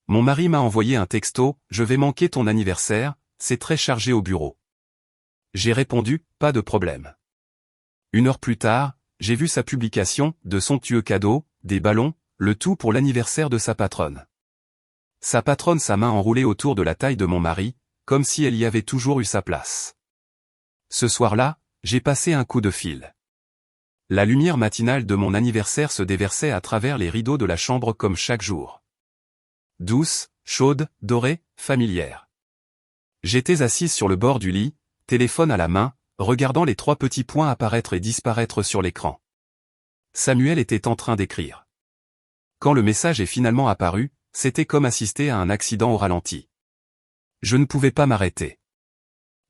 Mon mari m'a envoyé un texto, je vais manquer ton anniversaire, c'est très chargé au bureau. J'ai répondu, pas de problème. 1 heure plus tard, j'ai vu sa publication, de somptueux cadeaux, des ballons, le tout pour l'anniversaire de sa patronne. Sa patronne, sa main enroulée autour de la taille de mon mari, comme si elle y avait toujours eu sa place. Ce soir-là, j'ai passé un coup de fil. La lumière matinale de mon anniversaire se déversait à travers les rideaux de la chambre comme chaque jour. Douce, chaude, dorée, familière. J'étais assise sur le bord du lit, téléphone à la main, regardant les 3 petits points apparaître et disparaître sur l'écran. Samuel était en train d'écrire. Quand le message est finalement apparu, c'était comme assister à un accident au ralenti. Je ne pouvais pas m'arrêter.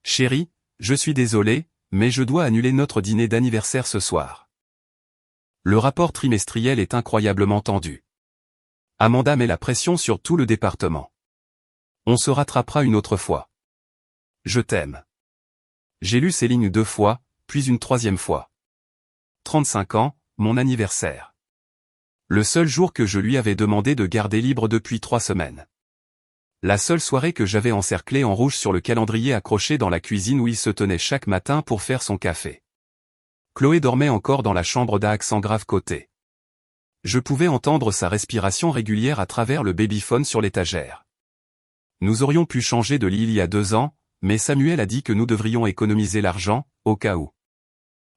Chérie, je suis désolé, mais je dois annuler notre dîner d'anniversaire ce soir. Le rapport trimestriel est incroyablement tendu. Amanda met la pression sur tout le département. On se rattrapera une autre fois. Je t'aime. J'ai lu ces lignes 2 fois, puis une 3e fois. 35 ans, mon anniversaire. Le seul jour que je lui avais demandé de garder libre depuis 3 semaines. La seule soirée que j'avais encerclée en rouge sur le calendrier accroché dans la cuisine où il se tenait chaque matin pour faire son café. Chloé dormait encore dans la chambre d'accent grave côté. Je pouvais entendre sa respiration régulière à travers le babyphone sur l'étagère. Nous aurions pu changer de lit il y a 2 ans, mais Samuel a dit que nous devrions économiser l'argent, au cas où.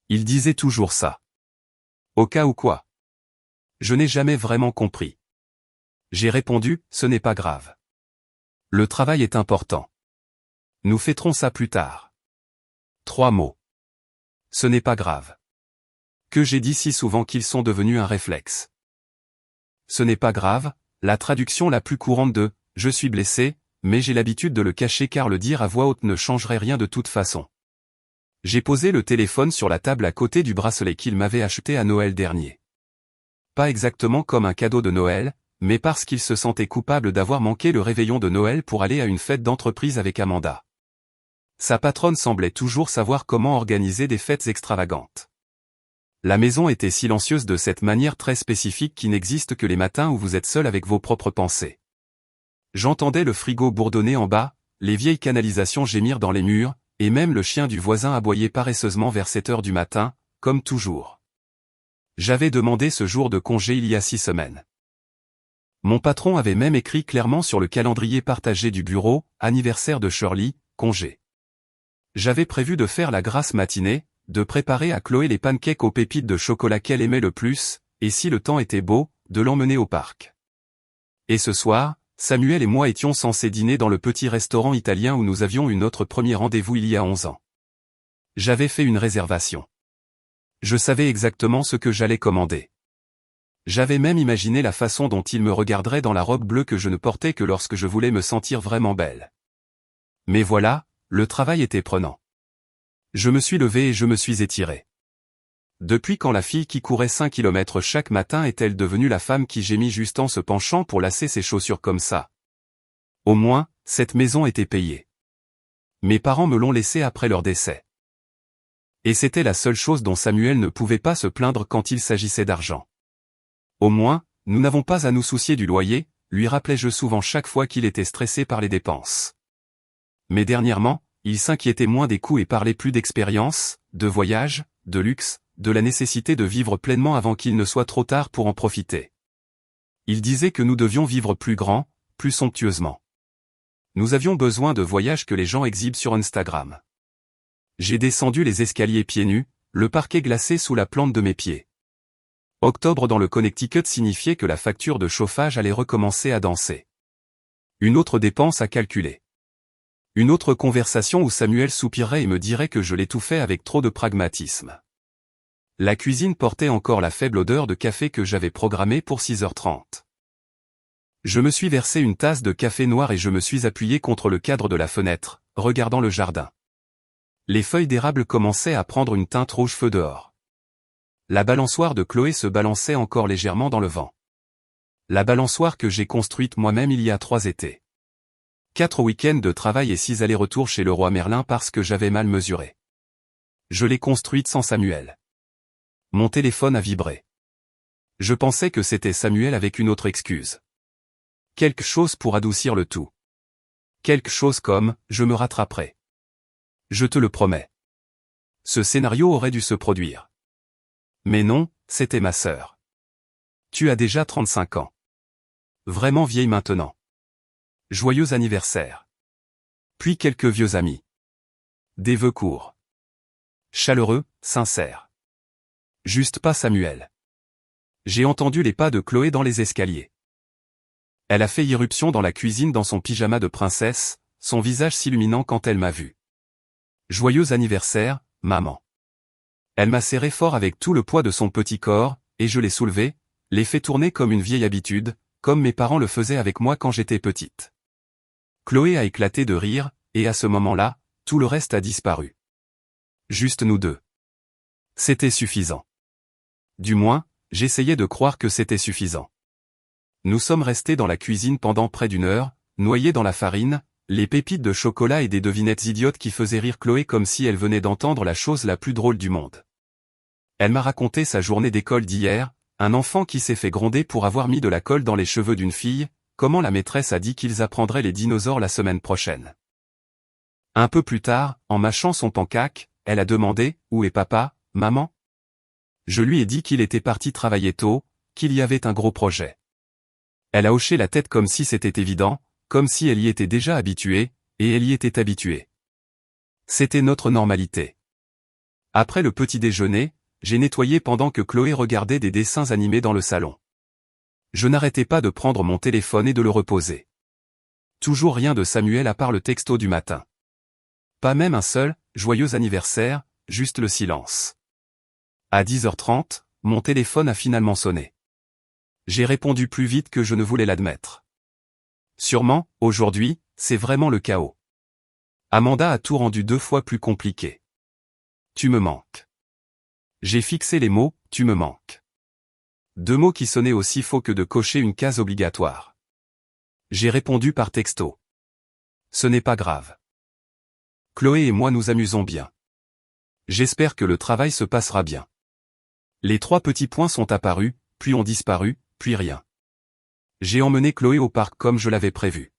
Il disait toujours ça. Au cas où quoi? Je n'ai jamais vraiment compris. J'ai répondu, ce n'est pas grave. Le travail est important. Nous fêterons ça plus tard. 3 mots. Ce n'est pas grave. Que j'ai dit si souvent qu'ils sont devenus un réflexe. Ce n'est pas grave, la traduction la plus courante de « je suis blessé », mais j'ai l'habitude de le cacher car le dire à voix haute ne changerait rien de toute façon. J'ai posé le téléphone sur la table à côté du bracelet qu'il m'avait acheté à Noël dernier. Pas exactement comme un cadeau de Noël, mais parce qu'il se sentait coupable d'avoir manqué le réveillon de Noël pour aller à une fête d'entreprise avec Amanda. Sa patronne semblait toujours savoir comment organiser des fêtes extravagantes. La maison était silencieuse de cette manière très spécifique qui n'existe que les matins où vous êtes seul avec vos propres pensées. J'entendais le frigo bourdonner en bas, les vieilles canalisations gémir dans les murs, et même le chien du voisin aboyer paresseusement vers 7 heures du matin, comme toujours. J'avais demandé ce jour de congé il y a 6 semaines. Mon patron avait même écrit clairement sur le calendrier partagé du bureau, anniversaire de Shirley, congé. J'avais prévu de faire la grasse matinée, de préparer à Chloé les pancakes aux pépites de chocolat qu'elle aimait le plus, et si le temps était beau, de l'emmener au parc. Et ce soir, Samuel et moi étions censés dîner dans le petit restaurant italien où nous avions eu notre premier rendez-vous il y a 11 ans. J'avais fait une réservation. Je savais exactement ce que j'allais commander. J'avais même imaginé la façon dont il me regarderait dans la robe bleue que je ne portais que lorsque je voulais me sentir vraiment belle. Mais voilà, le travail était prenant. Je me suis levé et je me suis étiré. Depuis quand la fille qui courait 5 km chaque matin est-elle devenue la femme qui gémit juste en se penchant pour lasser ses chaussures comme ça? Au moins, cette maison était payée. Mes parents me l'ont laissée après leur décès. Et c'était la seule chose dont Samuel ne pouvait pas se plaindre quand il s'agissait d'argent. Au moins, nous n'avons pas à nous soucier du loyer, lui rappelais-je souvent chaque fois qu'il était stressé par les dépenses. Mais dernièrement, il s'inquiétait moins des coûts et parlait plus d'expérience, de voyage, de luxe, de la nécessité de vivre pleinement avant qu'il ne soit trop tard pour en profiter. Il disait que nous devions vivre plus grand, plus somptueusement. Nous avions besoin de voyages que les gens exhibent sur Instagram. J'ai descendu les escaliers pieds nus, le parquet glacé sous la plante de mes pieds. Octobre dans le Connecticut signifiait que la facture de chauffage allait recommencer à danser. Une autre dépense à calculer. Une autre conversation où Samuel soupirerait et me dirait que je l'étouffais avec trop de pragmatisme. La cuisine portait encore la faible odeur de café que j'avais programmée pour 6h30. Je me suis versé une tasse de café noir et je me suis appuyé contre le cadre de la fenêtre, regardant le jardin. Les feuilles d'érable commençaient à prendre une teinte rouge feu dehors. La balançoire de Chloé se balançait encore légèrement dans le vent. La balançoire que j'ai construite moi-même il y a 3 étés. 4 week-ends de travail et 6 allers-retours chez le roi Merlin parce que j'avais mal mesuré. Je l'ai construite sans Samuel. Mon téléphone a vibré. Je pensais que c'était Samuel avec une autre excuse. Quelque chose pour adoucir le tout. Quelque chose comme « je me rattraperai ». Je te le promets. Ce scénario aurait dû se produire. Mais non, c'était ma sœur. Tu as déjà 35 ans. Vraiment vieille maintenant. Joyeux anniversaire. Puis quelques vieux amis. Des vœux courts. Chaleureux, sincères. Juste pas Samuel. J'ai entendu les pas de Chloé dans les escaliers. Elle a fait irruption dans la cuisine dans son pyjama de princesse, son visage s'illuminant quand elle m'a vu. Joyeux anniversaire, maman. Elle m'a serré fort avec tout le poids de son petit corps, et je l'ai soulevé, l'ai fait tourner comme une vieille habitude, comme mes parents le faisaient avec moi quand j'étais petite. Chloé a éclaté de rire, et à ce moment-là, tout le reste a disparu. Juste nous deux. C'était suffisant. Du moins, j'essayais de croire que c'était suffisant. Nous sommes restés dans la cuisine pendant près d'1 heure, noyés dans la farine, les pépites de chocolat et des devinettes idiotes qui faisaient rire Chloé comme si elle venait d'entendre la chose la plus drôle du monde. Elle m'a raconté sa journée d'école d'hier, un enfant qui s'est fait gronder pour avoir mis de la colle dans les cheveux d'une fille, comment la maîtresse a dit qu'ils apprendraient les dinosaures la semaine prochaine. Un peu plus tard, en mâchant son pancake, elle a demandé « Où est papa, maman ?» Je lui ai dit qu'il était parti travailler tôt, qu'il y avait un gros projet. Elle a hoché la tête comme si c'était évident, comme si elle y était déjà habituée, et elle y était habituée. C'était notre normalité. Après le petit déjeuner, j'ai nettoyé pendant que Chloé regardait des dessins animés dans le salon. Je n'arrêtais pas de prendre mon téléphone et de le reposer. Toujours rien de Samuel à part le texto du matin. Pas même un seul « joyeux anniversaire », juste le silence. À 10h30, mon téléphone a finalement sonné. J'ai répondu plus vite que je ne voulais l'admettre. Sûrement, aujourd'hui, c'est vraiment le chaos. Amanda a tout rendu 2 fois plus compliqué. Tu me manques. J'ai fixé les mots « tu me manques ». 2 mots qui sonnaient aussi faux que de cocher une case obligatoire. J'ai répondu par texto. Ce n'est pas grave. Chloé et moi nous amusons bien. J'espère que le travail se passera bien. Les 3 petits points sont apparus, puis ont disparu, puis rien. J'ai emmené Chloé au parc comme je l'avais prévu.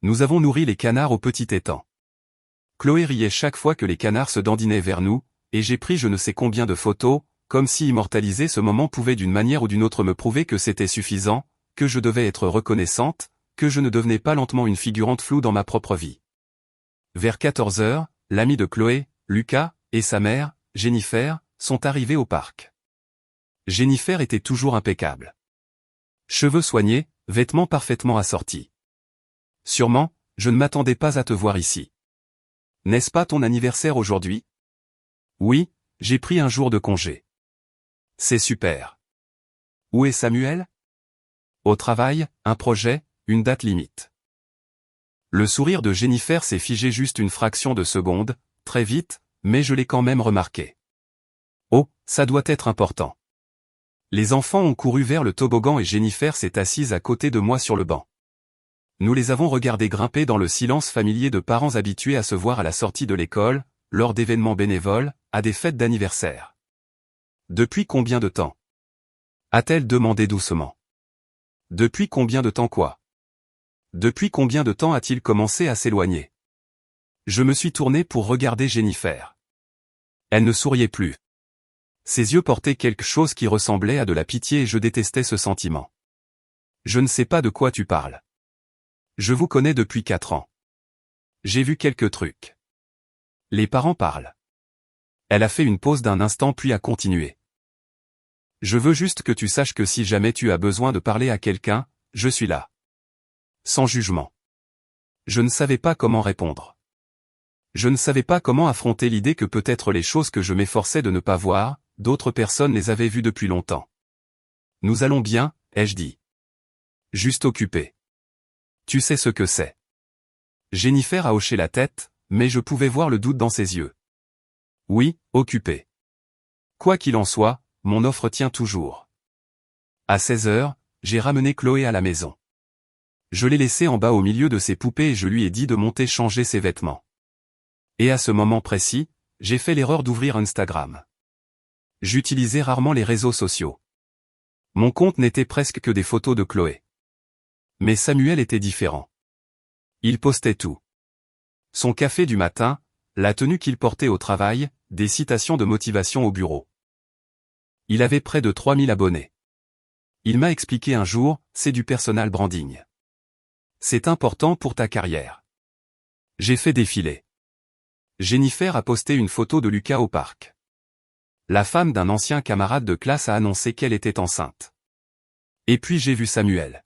Nous avons nourri les canards au petit étang. Chloé riait chaque fois que les canards se dandinaient vers nous, et j'ai pris je ne sais combien de photos, comme si immortaliser ce moment pouvait d'une manière ou d'une autre me prouver que c'était suffisant, que je devais être reconnaissante, que je ne devenais pas lentement une figurante floue dans ma propre vie. Vers 14h, l'ami de Chloé, Lucas, et sa mère, Jennifer, sont arrivés au parc. Jennifer était toujours impeccable. Cheveux soignés, vêtements parfaitement assortis. Sûrement, je ne m'attendais pas à te voir ici. N'est-ce pas ton anniversaire aujourd'hui? Oui, j'ai pris un jour de congé. C'est super. Où est Samuel? Au travail, un projet, une date limite. Le sourire de Jennifer s'est figé juste une fraction de seconde, très vite, mais je l'ai quand même remarqué. Oh, ça doit être important. Les enfants ont couru vers le toboggan et Jennifer s'est assise à côté de moi sur le banc. Nous les avons regardés grimper dans le silence familier de parents habitués à se voir à la sortie de l'école, lors d'événements bénévoles, à des fêtes d'anniversaire. Depuis combien de temps? A-t-elle demandé doucement. Depuis combien de temps quoi? Depuis combien de temps a-t-il commencé à s'éloigner? Je me suis tourné pour regarder Jennifer. Elle ne souriait plus. Ses yeux portaient quelque chose qui ressemblait à de la pitié et je détestais ce sentiment. Je ne sais pas de quoi tu parles. Je vous connais depuis 4 ans. J'ai vu quelques trucs. Les parents parlent. Elle a fait une pause d'un instant puis a continué. Je veux juste que tu saches que si jamais tu as besoin de parler à quelqu'un, je suis là. Sans jugement. Je ne savais pas comment répondre. Je ne savais pas comment affronter l'idée que peut-être les choses que je m'efforçais de ne pas voir, d'autres personnes les avaient vues depuis longtemps. Nous allons bien, ai-je dit. Juste occupé. Tu sais ce que c'est. Jennifer a hoché la tête, mais je pouvais voir le doute dans ses yeux. Oui, occupé. Quoi qu'il en soit, mon offre tient toujours. À 16h, j'ai ramené Chloé à la maison. Je l'ai laissée en bas au milieu de ses poupées et je lui ai dit de monter changer ses vêtements. Et à ce moment précis, j'ai fait l'erreur d'ouvrir Instagram. J'utilisais rarement les réseaux sociaux. Mon compte n'était presque que des photos de Chloé. Mais Samuel était différent. Il postait tout. Son café du matin, la tenue qu'il portait au travail, des citations de motivation au bureau. Il avait près de 3000 abonnés. Il m'a expliqué un jour, c'est du personal branding. C'est important pour ta carrière. J'ai fait défiler. Jennifer a posté une photo de Lucas au parc. La femme d'un ancien camarade de classe a annoncé qu'elle était enceinte. Et puis j'ai vu Samuel.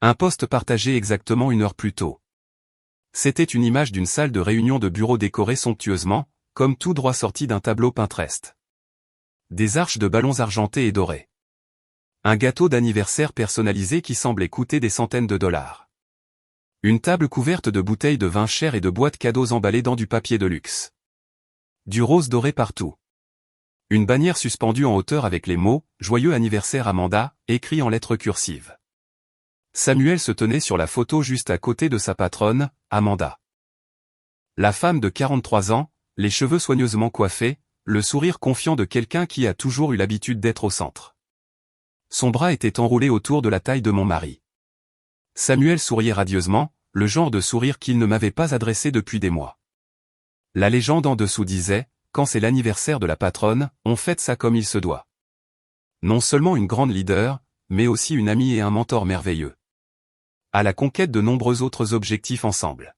Un post partagé exactement 1 heure plus tôt. C'était une image d'une salle de réunion de bureau décorée somptueusement, comme tout droit sorti d'un tableau Pinterest. Des arches de ballons argentés et dorés. Un gâteau d'anniversaire personnalisé qui semblait coûter des centaines de dollars. Une table couverte de bouteilles de vin cher et de boîtes cadeaux emballées dans du papier de luxe. Du rose doré partout. Une bannière suspendue en hauteur avec les mots « Joyeux anniversaire Amanda » écrits en lettres cursives. Samuel se tenait sur la photo juste à côté de sa patronne, Amanda. La femme de 43 ans, les cheveux soigneusement coiffés, le sourire confiant de quelqu'un qui a toujours eu l'habitude d'être au centre. Son bras était enroulé autour de la taille de mon mari. Samuel souriait radieusement, le genre de sourire qu'il ne m'avait pas adressé depuis des mois. La légende en dessous disait, quand c'est l'anniversaire de la patronne, on fête ça comme il se doit. Non seulement une grande leader, mais aussi une amie et un mentor merveilleux. À la conquête de nombreux autres objectifs ensemble.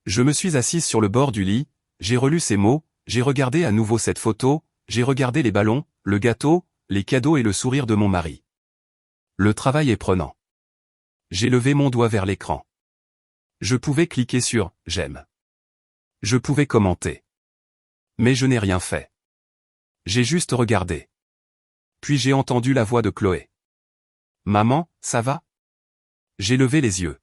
Je me suis assise sur le bord du lit, j'ai relu ces mots, j'ai regardé à nouveau cette photo, j'ai regardé les ballons, le gâteau, les cadeaux et le sourire de mon mari. Le travail est prenant. J'ai levé mon doigt vers l'écran. Je pouvais cliquer sur « J'aime ». Je pouvais commenter. Mais je n'ai rien fait. J'ai juste regardé. Puis j'ai entendu la voix de Chloé. « Maman, ça va ?» J'ai levé les yeux.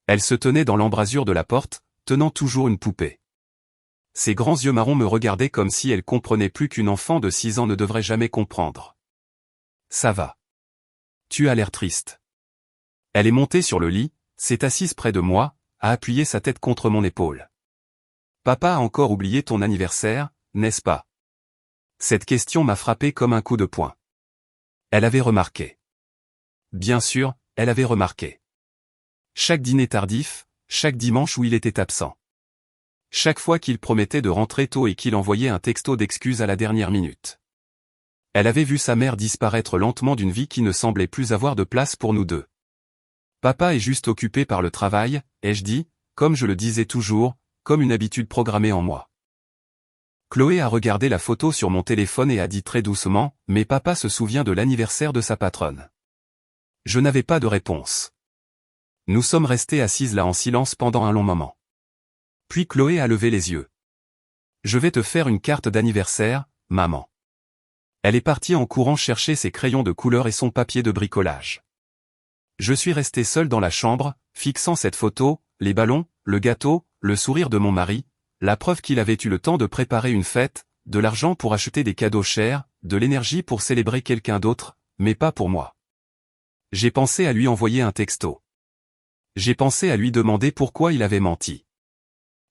Elle se tenait dans l'embrasure de la porte, tenant toujours une poupée. Ses grands yeux marrons me regardaient comme si elle comprenait plus qu'une enfant de 6 ans ne devrait jamais comprendre. « Ça va. Tu as l'air triste. » Elle est montée sur le lit, s'est assise près de moi, a appuyé sa tête contre mon épaule. « Papa a encore oublié ton anniversaire, n'est-ce pas ?» Cette question m'a frappé comme un coup de poing. Elle avait remarqué. Bien sûr, elle avait remarqué. Chaque dîner tardif, chaque dimanche où il était absent. Chaque fois qu'il promettait de rentrer tôt et qu'il envoyait un texto d'excuses à la dernière minute. Elle avait vu sa mère disparaître lentement d'une vie qui ne semblait plus avoir de place pour nous deux. Papa est juste occupé par le travail, ai-je dit, comme je le disais toujours, comme une habitude programmée en moi. Chloé a regardé la photo sur mon téléphone et a dit très doucement, « Mais papa se souvient de l'anniversaire de sa patronne. » Je n'avais pas de réponse. Nous sommes restés assises là en silence pendant un long moment. Puis Chloé a levé les yeux. « Je vais te faire une carte d'anniversaire, maman. » Elle est partie en courant chercher ses crayons de couleur et son papier de bricolage. Je suis resté seul dans la chambre, fixant cette photo, les ballons, le gâteau, le sourire de mon mari, la preuve qu'il avait eu le temps de préparer une fête, de l'argent pour acheter des cadeaux chers, de l'énergie pour célébrer quelqu'un d'autre, mais pas pour moi. J'ai pensé à lui envoyer un texto. J'ai pensé à lui demander pourquoi il avait menti.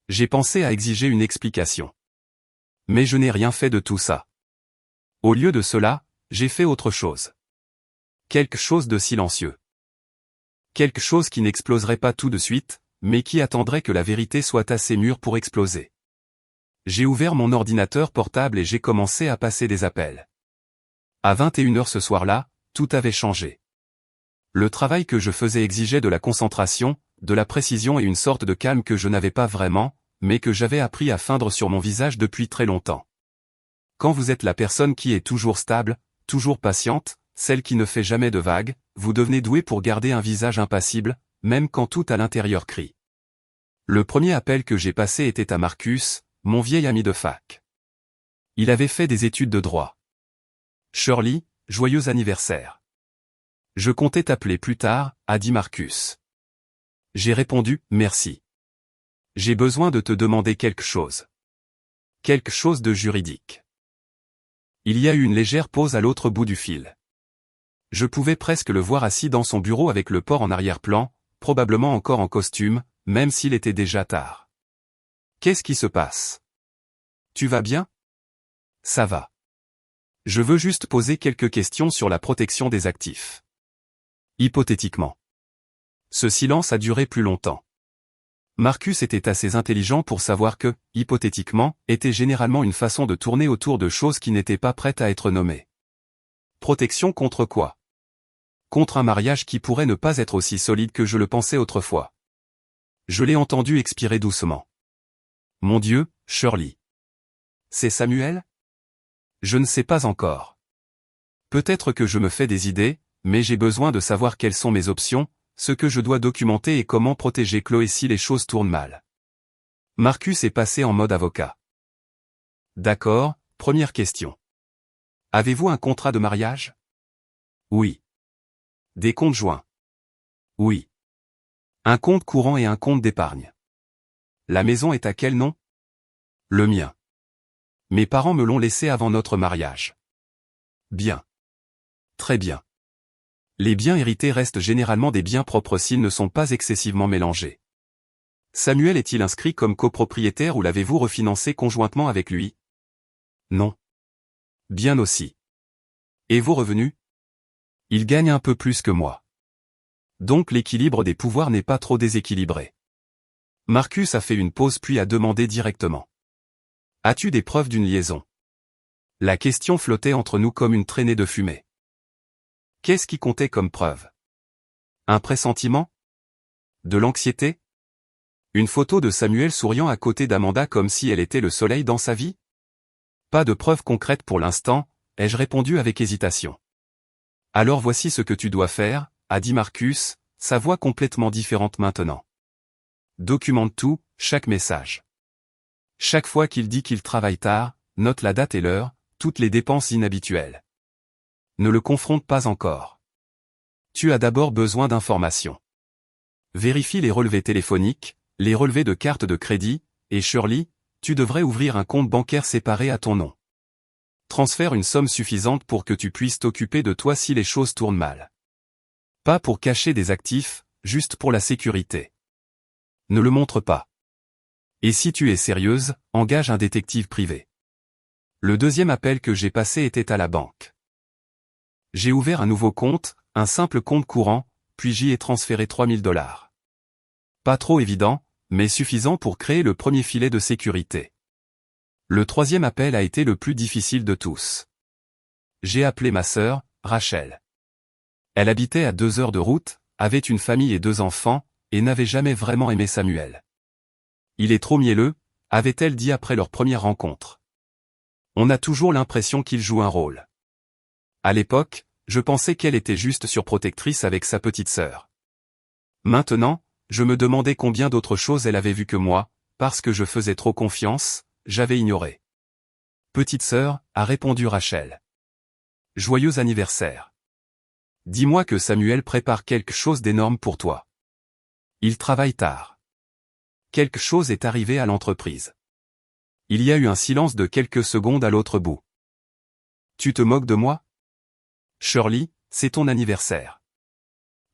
J'ai pensé à exiger une explication. Mais je n'ai rien fait de tout ça. Au lieu de cela, j'ai fait autre chose. Quelque chose de silencieux. Quelque chose qui n'exploserait pas tout de suite, mais qui attendrait que la vérité soit assez mûre pour exploser. J'ai ouvert mon ordinateur portable et j'ai commencé à passer des appels. À 21h ce soir-là, tout avait changé. Le travail que je faisais exigeait de la concentration, de la précision et une sorte de calme que je n'avais pas vraiment, mais que j'avais appris à feindre sur mon visage depuis très longtemps. Quand vous êtes la personne qui est toujours stable, toujours patiente, celle qui ne fait jamais de vagues, vous devenez doué pour garder un visage impassible, même quand tout à l'intérieur crie. Le premier appel que j'ai passé était à Marcus, mon vieil ami de fac. Il avait fait des études de droit. « Shirley, joyeux anniversaire. Je comptais t'appeler plus tard » a dit Marcus. J'ai répondu « Merci. J'ai besoin de te demander quelque chose. Quelque chose de juridique. » Il y a eu une légère pause à l'autre bout du fil. Je pouvais presque le voir assis dans son bureau avec le port en arrière-plan, probablement encore en costume, même s'il était déjà tard. « Qu'est-ce qui se passe? Tu vas bien? » « Ça va. Je veux juste poser quelques questions sur la protection des actifs. » Hypothétiquement. Ce silence a duré plus longtemps. Marcus était assez intelligent pour savoir que, hypothétiquement, était généralement une façon de tourner autour de choses qui n'étaient pas prêtes à être nommées. Protection contre quoi? Contre un mariage qui pourrait ne pas être aussi solide que je le pensais autrefois. Je l'ai entendu expirer doucement. Mon Dieu, Shirley. C'est Samuel? Je ne sais pas encore. Peut-être que je me fais des idées, mais j'ai besoin de savoir quelles sont mes options, ce que je dois documenter et comment protéger Chloé si les choses tournent mal. Marcus est passé en mode avocat. D'accord, première question. Avez-vous un contrat de mariage? Oui. Des comptes joints? Oui. Un compte courant et un compte d'épargne. La maison est à quel nom? Le mien. Mes parents me l'ont laissé avant notre mariage. Bien. Très bien. Les biens hérités restent généralement des biens propres s'ils ne sont pas excessivement mélangés. Samuel est-il inscrit comme copropriétaire ou l'avez-vous refinancé conjointement avec lui? Non. Bien aussi. Et vos revenus? Il gagne un peu plus que moi. Donc l'équilibre des pouvoirs n'est pas trop déséquilibré. Marcus a fait une pause puis a demandé directement. As-tu des preuves d'une liaison? La question flottait entre nous comme une traînée de fumée. Qu'est-ce qui comptait comme preuve? Un pressentiment? De l'anxiété? Une photo de Samuel souriant à côté d'Amanda comme si elle était le soleil dans sa vie? Pas de preuve concrète pour l'instant, ai-je répondu avec hésitation. Alors voici ce que tu dois faire, a dit Marcus, sa voix complètement différente maintenant. Documente tout, chaque message. Chaque fois qu'il dit qu'il travaille tard, note la date et l'heure, toutes les dépenses inhabituelles. Ne le confronte pas encore. Tu as d'abord besoin d'informations. Vérifie les relevés téléphoniques, les relevés de carte de crédit, et Shirley, tu devrais ouvrir un compte bancaire séparé à ton nom. Transfère une somme suffisante pour que tu puisses t'occuper de toi si les choses tournent mal. Pas pour cacher des actifs, juste pour la sécurité. Ne le montre pas. Et si tu es sérieuse, engage un détective privé. Le deuxième appel que j'ai passé était à la banque. J'ai ouvert un nouveau compte, un simple compte courant, puis j'y ai transféré $3000. Pas trop évident, mais suffisant pour créer le premier filet de sécurité. Le troisième appel a été le plus difficile de tous. J'ai appelé ma sœur, Rachel. Elle habitait à 2 heures de route, avait une famille et 2 enfants, et n'avait jamais vraiment aimé Samuel. Il est trop mielleux, avait-elle dit après leur première rencontre. On a toujours l'impression qu'il joue un rôle. À l'époque, je pensais qu'elle était juste surprotectrice avec sa petite sœur. Maintenant, je me demandais combien d'autres choses elle avait vues que moi, parce que je faisais trop confiance, j'avais ignoré. Petite sœur, a répondu Rachel. Joyeux anniversaire. Dis-moi que Samuel prépare quelque chose d'énorme pour toi. Il travaille tard. Quelque chose est arrivé à l'entreprise. Il y a eu un silence de quelques secondes à l'autre bout. Tu te moques de moi? Shirley, c'est ton anniversaire.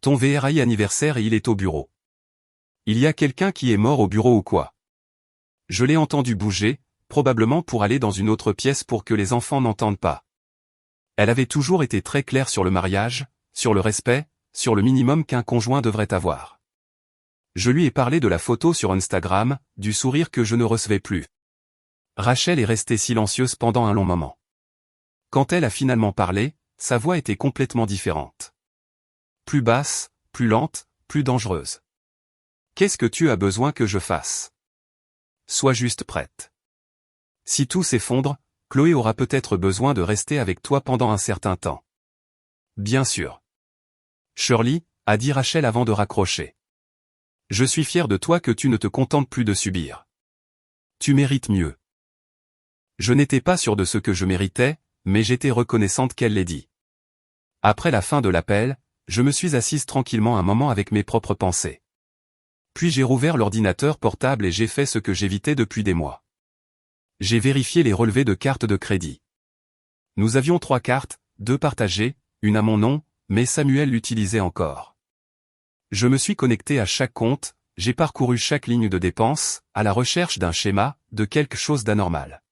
Ton VRI anniversaire et il est au bureau. Il y a quelqu'un qui est mort au bureau ou quoi? Je l'ai entendu bouger, probablement pour aller dans une autre pièce pour que les enfants n'entendent pas. Elle avait toujours été très claire sur le mariage, sur le respect, sur le minimum qu'un conjoint devrait avoir. Je lui ai parlé de la photo sur Instagram, du sourire que je ne recevais plus. Rachel est restée silencieuse pendant un long moment. Quand elle a finalement parlé, sa voix était complètement différente. Plus basse, plus lente, plus dangereuse. Qu'est-ce que tu as besoin que je fasse? Sois juste prête. Si tout s'effondre, Chloé aura peut-être besoin de rester avec toi pendant un certain temps. Bien sûr. Shirley, a dit Rachel avant de raccrocher. Je suis fier de toi que tu ne te contentes plus de subir. Tu mérites mieux. Je n'étais pas sûr de ce que je méritais, mais j'étais reconnaissante qu'elle l'ait dit. Après la fin de l'appel, je me suis assise tranquillement un moment avec mes propres pensées. Puis j'ai rouvert l'ordinateur portable et j'ai fait ce que j'évitais depuis des mois. J'ai vérifié les relevés de carte de crédit. Nous avions 3 cartes, 2 partagées, une à mon nom, mais Samuel l'utilisait encore. Je me suis connecté à chaque compte, j'ai parcouru chaque ligne de dépenses, à la recherche d'un schéma, de quelque chose d'anormal.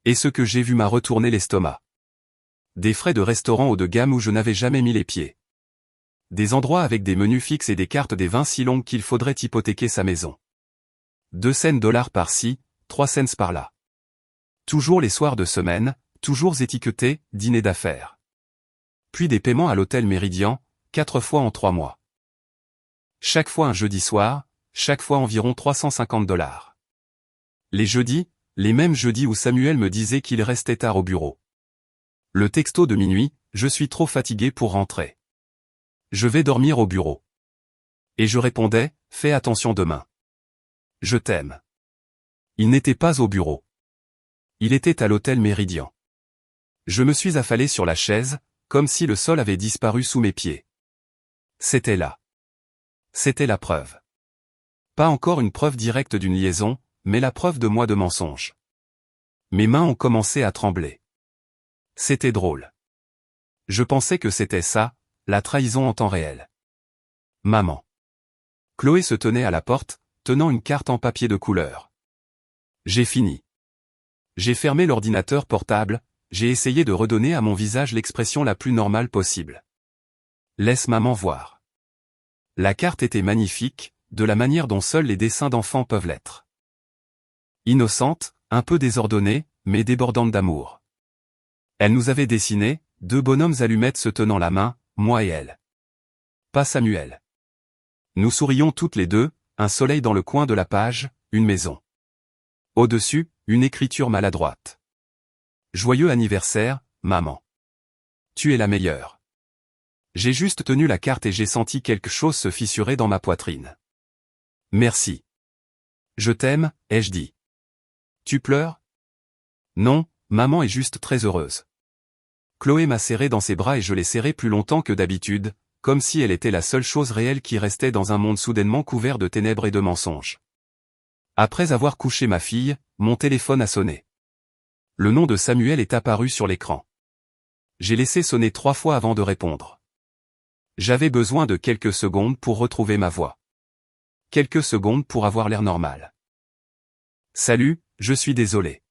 Et ce que j'ai vu m'a retourné l'estomac. Des frais de restaurant haut de gamme où je n'avais jamais mis les pieds. des endroits avec des menus fixes et des cartes des vins si longues qu'il faudrait hypothéquer sa maison. 2 cents dollars par-ci, 3 cents par-là. Toujours les soirs de semaine, toujours étiquetés, dîner d'affaires. Puis des paiements à l'hôtel Méridien, 4 fois en 3 mois. Chaque fois un jeudi soir, chaque fois environ 350 dollars. Les jeudis, les mêmes jeudis où Samuel me disait qu'il restait tard au bureau. Le texto de minuit, je suis trop fatigué pour rentrer. Je vais dormir au bureau. Et je répondais, fais attention demain. Je t'aime. Il n'était pas au bureau. Il était à l'hôtel Méridien. Je me suis affalé sur la chaise, comme si le sol avait disparu sous mes pieds. C'était là. C'était la preuve. Pas encore une preuve directe d'une liaison, mais la preuve de moi de mensonge. Mes mains ont commencé à trembler. C'était drôle. Je pensais que c'était ça, la trahison en temps réel. Maman. Chloé se tenait à la porte, tenant une carte en papier de couleur. J'ai fini. J'ai fermé l'ordinateur portable, j'ai essayé de redonner à mon visage l'expression la plus normale possible. Laisse maman voir. La carte était magnifique, de la manière dont seuls les dessins d'enfants peuvent l'être. Innocente, un peu désordonnée, mais débordante d'amour. Elle nous avait dessiné, 2 bonhommes allumettes se tenant la main, moi et elle. Pas Samuel. Nous sourions toutes les deux, un soleil dans le coin de la page, une maison. Au-dessus, une écriture maladroite. Joyeux anniversaire, maman. Tu es la meilleure. J'ai juste tenu la carte et j'ai senti quelque chose se fissurer dans ma poitrine. Merci. Je t'aime, ai-je dit. Tu pleures? Non, maman est juste très heureuse. Chloé m'a serré dans ses bras et je l'ai serrée plus longtemps que d'habitude, comme si elle était la seule chose réelle qui restait dans un monde soudainement couvert de ténèbres et de mensonges. Après avoir couché ma fille, mon téléphone a sonné. Le nom de Samuel est apparu sur l'écran. J'ai laissé sonner 3 fois avant de répondre. J'avais besoin de quelques secondes pour retrouver ma voix. Quelques secondes pour avoir l'air normal. Salut, je suis désolé.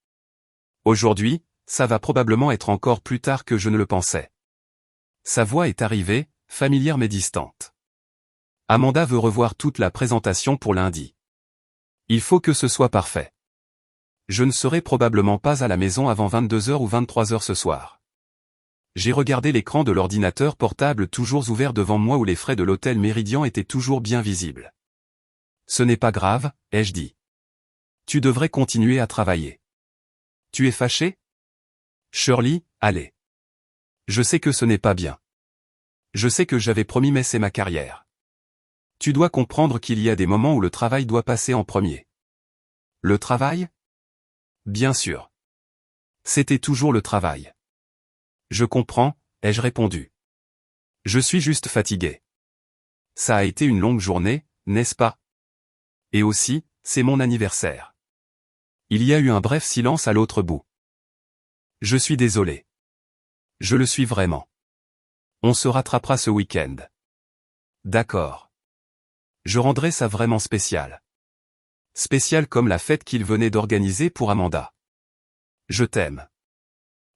Aujourd'hui, ça va probablement être encore plus tard que je ne le pensais. Sa voix est arrivée, familière mais distante. Amanda veut revoir toute la présentation pour lundi. Il faut que ce soit parfait. Je ne serai probablement pas à la maison avant 22h ou 23h ce soir. J'ai regardé l'écran de l'ordinateur portable toujours ouvert devant moi où les frais de l'hôtel Méridien étaient toujours bien visibles. Ce n'est pas grave, ai-je dit. Tu devrais continuer à travailler. Tu es fâché? Shirley, allez. Je sais que ce n'est pas bien. Je sais que j'avais promis mais c'est ma carrière. Tu dois comprendre qu'il y a des moments où le travail doit passer en premier. Le travail? Bien sûr. C'était toujours le travail. Je comprends, ai-je répondu. Je suis juste fatigué. Ça a été une longue journée, n'est-ce pas? Et aussi, c'est mon anniversaire. Il y a eu un bref silence à l'autre bout. Je suis désolé. Je le suis vraiment. On se rattrapera ce week-end. D'accord. Je rendrai ça vraiment spécial. Spécial comme la fête qu'il venait d'organiser pour Amanda. Je t'aime.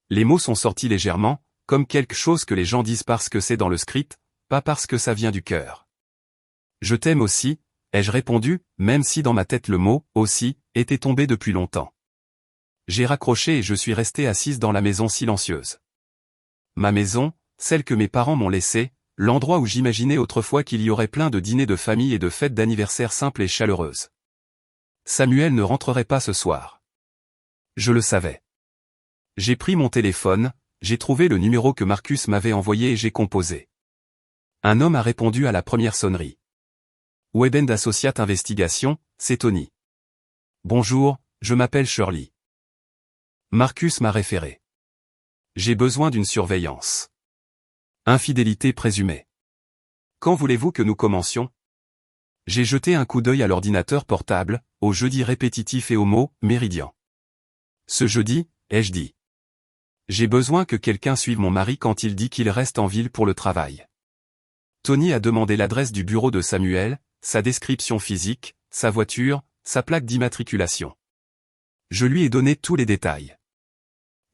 Les mots sont sortis légèrement, comme quelque chose que les gens disent parce que c'est dans le script, pas parce que ça vient du cœur. Je t'aime aussi, ai-je répondu, même si dans ma tête le mot « aussi » était tombé depuis longtemps. J'ai raccroché et je suis resté assise dans la maison silencieuse. Ma maison, celle que mes parents m'ont laissée, l'endroit où j'imaginais autrefois qu'il y aurait plein de dîners de famille et de fêtes d'anniversaire simples et chaleureuses. Samuel ne rentrerait pas ce soir. Je le savais. J'ai pris mon téléphone, j'ai trouvé le numéro que Marcus m'avait envoyé et j'ai composé. Un homme a répondu à la première sonnerie. Web & Associate Investigation, c'est Tony. Bonjour, je m'appelle Shirley. Marcus m'a référé. J'ai besoin d'une surveillance. Infidélité présumée. Quand voulez-vous que nous commencions? J'ai jeté un coup d'œil à l'ordinateur portable, au jeudi répétitif et au mot « Méridien ». Ce jeudi, ai-je dit. J'ai besoin que quelqu'un suive mon mari quand il dit qu'il reste en ville pour le travail. Tony a demandé l'adresse du bureau de Samuel, sa description physique, sa voiture, sa plaque d'immatriculation. Je lui ai donné tous les détails.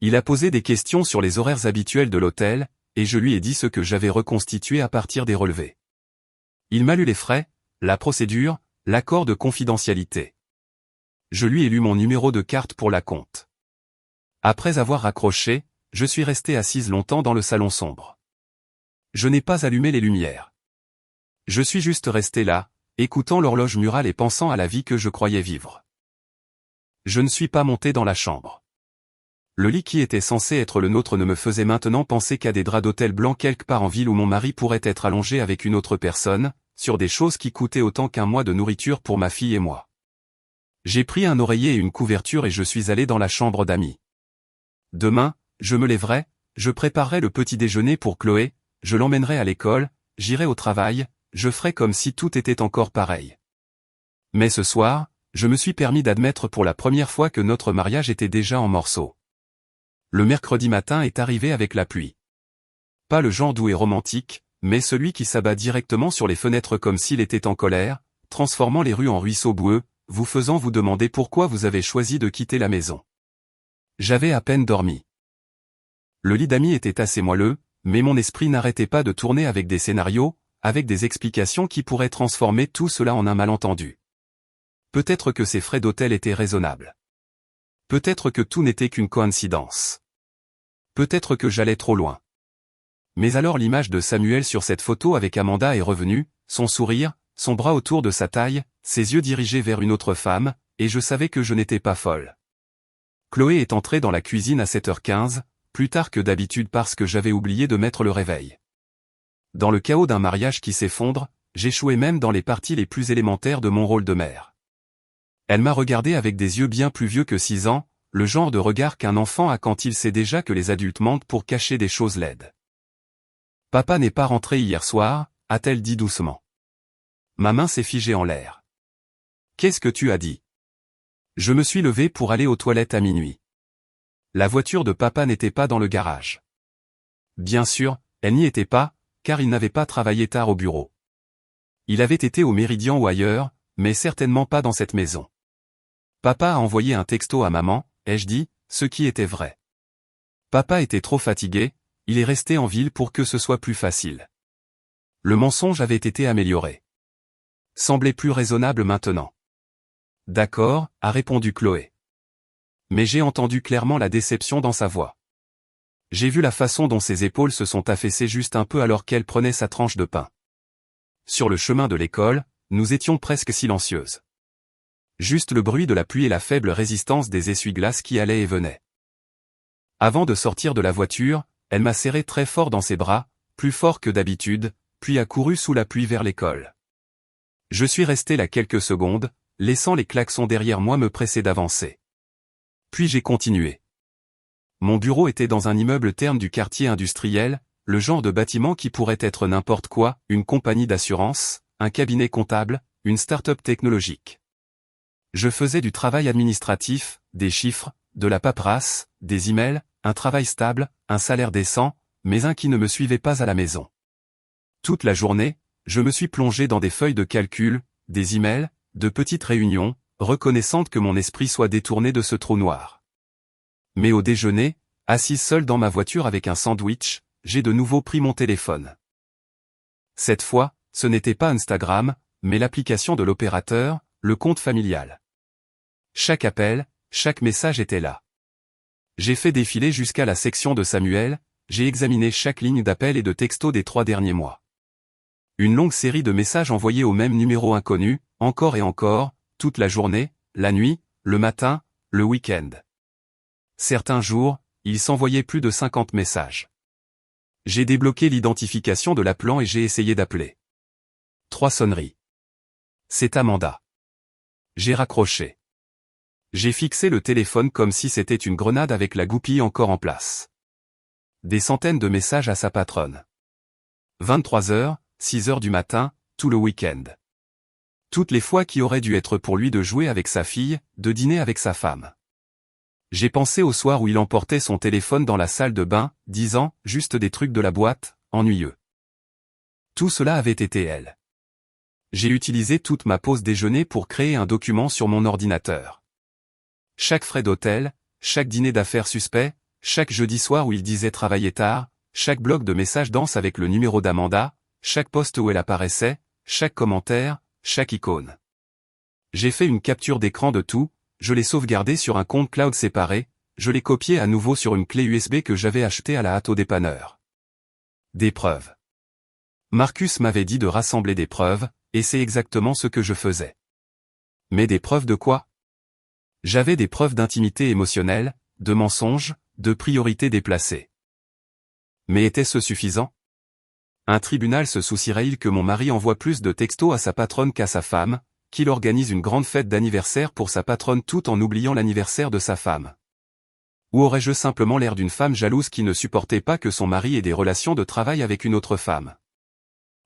Il a posé des questions sur les horaires habituels de l'hôtel, et je lui ai dit ce que j'avais reconstitué à partir des relevés. Il m'a lu les frais, la procédure, l'accord de confidentialité. Je lui ai lu mon numéro de carte pour la compte. Après avoir raccroché, je suis restée assise longtemps dans le salon sombre. Je n'ai pas allumé les lumières. Je suis juste restée là, écoutant l'horloge murale et pensant à la vie que je croyais vivre. Je ne suis pas montée dans la chambre. Le lit qui était censé être le nôtre ne me faisait maintenant penser qu'à des draps d'hôtel blancs quelque part en ville où mon mari pourrait être allongé avec une autre personne, sur des choses qui coûtaient autant qu'un mois de nourriture pour ma fille et moi. J'ai pris un oreiller et une couverture et je suis allé dans la chambre d'amis. Demain, je me lèverai, je préparerai le petit déjeuner pour Chloé, je l'emmènerai à l'école, j'irai au travail, je ferai comme si tout était encore pareil. Mais ce soir, je me suis permis d'admettre pour la première fois que notre mariage était déjà en morceaux. Le mercredi matin est arrivé avec la pluie. Pas le genre doux et romantique, mais celui qui s'abat directement sur les fenêtres comme s'il était en colère, transformant les rues en ruisseaux boueux, vous faisant vous demander pourquoi vous avez choisi de quitter la maison. J'avais à peine dormi. Le lit d'amis était assez moelleux, mais mon esprit n'arrêtait pas de tourner avec des scénarios, avec des explications qui pourraient transformer tout cela en un malentendu. Peut-être que ces frais d'hôtel étaient raisonnables. Peut-être que tout n'était qu'une coïncidence. Peut-être que j'allais trop loin. Mais alors l'image de Samuel sur cette photo avec Amanda est revenue, son sourire, son bras autour de sa taille, ses yeux dirigés vers une autre femme, et je savais que je n'étais pas folle. Chloé est entrée dans la cuisine à 7h15, plus tard que d'habitude parce que j'avais oublié de mettre le réveil. Dans le chaos d'un mariage qui s'effondre, j'échouais même dans les parties les plus élémentaires de mon rôle de mère. Elle m'a regardé avec des yeux bien plus vieux que 6 ans, le genre de regard qu'un enfant a quand il sait déjà que les adultes mentent pour cacher des choses laides. « Papa n'est pas rentré hier soir », a-t-elle dit doucement. Ma main s'est figée en l'air. « Qu'est-ce que tu as dit ?» Je me suis levé pour aller aux toilettes à minuit. La voiture de papa n'était pas dans le garage. Bien sûr, elle n'y était pas, car il n'avait pas travaillé tard au bureau. Il avait été au Méridien ou ailleurs, mais certainement pas dans cette maison. Papa a envoyé un texto à maman, ai-je dit, ce qui était vrai. Papa était trop fatigué, il est resté en ville pour que ce soit plus facile. Le mensonge avait été amélioré. Semblait plus raisonnable maintenant. D'accord, a répondu Chloé. Mais j'ai entendu clairement la déception dans sa voix. J'ai vu la façon dont ses épaules se sont affaissées juste un peu alors qu'elle prenait sa tranche de pain. Sur le chemin de l'école, nous étions presque silencieuses. Juste le bruit de la pluie et la faible résistance des essuie-glaces qui allaient et venaient. Avant de sortir de la voiture, elle m'a serré très fort dans ses bras, plus fort que d'habitude, puis a couru sous la pluie vers l'école. Je suis resté là quelques secondes, laissant les klaxons derrière moi me presser d'avancer. Puis j'ai continué. Mon bureau était dans un immeuble terne du quartier industriel, le genre de bâtiment qui pourrait être n'importe quoi, une compagnie d'assurance, un cabinet comptable, une start-up technologique. Je faisais du travail administratif, des chiffres, de la paperasse, des emails, un travail stable, un salaire décent, mais un qui ne me suivait pas à la maison. Toute la journée, je me suis plongé dans des feuilles de calcul, des emails, de petites réunions, reconnaissante que mon esprit soit détourné de ce trou noir. Mais au déjeuner, assise seule dans ma voiture avec un sandwich, j'ai de nouveau pris mon téléphone. Cette fois, ce n'était pas Instagram, mais l'application de l'opérateur, le compte familial. Chaque appel, chaque message était là. J'ai fait défiler jusqu'à la section de Samuel, j'ai examiné chaque ligne d'appel et de texto des 3 derniers mois. Une longue série de messages envoyés au même numéro inconnu, encore et encore, toute la journée, la nuit, le matin, le week-end. Certains jours, il s'envoyait plus de 50 messages. J'ai débloqué l'identification de l'appelant et j'ai essayé d'appeler. 3 sonneries. C'est Amanda. J'ai raccroché. J'ai fixé le téléphone comme si c'était une grenade avec la goupille encore en place. Des centaines de messages à sa patronne. 23h, 6h du matin, tout le week-end. Toutes les fois qui auraient dû être pour lui de jouer avec sa fille, de dîner avec sa femme. J'ai pensé au soir où il emportait son téléphone dans la salle de bain, disant, juste des trucs de la boîte, ennuyeux. Tout cela avait été elle. J'ai utilisé toute ma pause déjeuner pour créer un document sur mon ordinateur. Chaque frais d'hôtel, chaque dîner d'affaires suspect, chaque jeudi soir où il disait travailler tard, chaque bloc de messages dense avec le numéro d'Amanda, chaque poste où elle apparaissait, chaque commentaire, chaque icône. J'ai fait une capture d'écran de tout, je l'ai sauvegardé sur un compte cloud séparé, je l'ai copié à nouveau sur une clé USB que j'avais achetée à la hâte au dépanneur. Des preuves. Marcus m'avait dit de rassembler des preuves, et c'est exactement ce que je faisais. Mais des preuves de quoi? J'avais des preuves d'intimité émotionnelle, de mensonges, de priorités déplacées. Mais était-ce suffisant? Un tribunal se soucierait-il que mon mari envoie plus de textos à sa patronne qu'à sa femme, qu'il organise une grande fête d'anniversaire pour sa patronne tout en oubliant l'anniversaire de sa femme? Ou aurais-je simplement l'air d'une femme jalouse qui ne supportait pas que son mari ait des relations de travail avec une autre femme?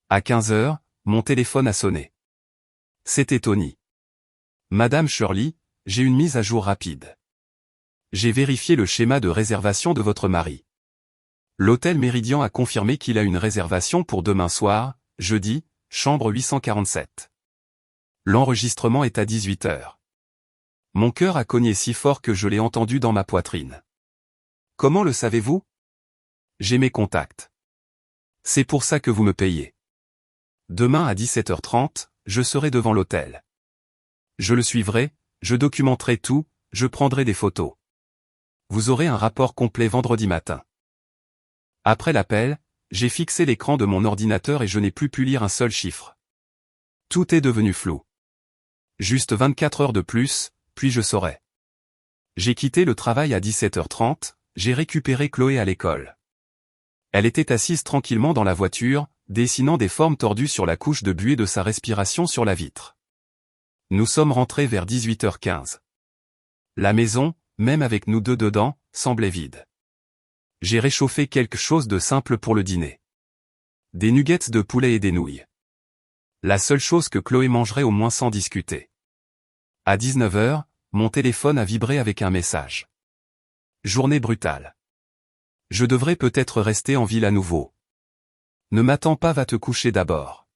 À 15 heures, mon téléphone a sonné. C'était Tony. Madame Shirley, j'ai une mise à jour rapide. J'ai vérifié le schéma de réservation de votre mari. L'hôtel Méridien a confirmé qu'il a une réservation pour demain soir, jeudi, chambre 847. L'enregistrement est à 18 heures. Mon cœur a cogné si fort que je l'ai entendu dans ma poitrine. Comment le savez-vous? J'ai mes contacts. C'est pour ça que vous me payez. Demain à 17h30, je serai devant l'hôtel. Je le suivrai, je documenterai tout, je prendrai des photos. Vous aurez un rapport complet vendredi matin. Après l'appel, j'ai fixé l'écran de mon ordinateur et je n'ai plus pu lire un seul chiffre. Tout est devenu flou. Juste 24 heures de plus, puis je saurai. J'ai quitté le travail à 17h30, j'ai récupéré Chloé à l'école. Elle était assise tranquillement dans la voiture, dessinant des formes tordues sur la couche de buée de sa respiration sur la vitre. Nous sommes rentrés vers 18h15. La maison, même avec nous deux dedans, semblait vide. J'ai réchauffé quelque chose de simple pour le dîner. Des nuggets de poulet et des nouilles. La seule chose que Chloé mangerait au moins sans discuter. À 19h, mon téléphone a vibré avec un message. Journée brutale. Je devrais peut-être rester en ville à nouveau. Ne m'attends pas, va te coucher d'abord.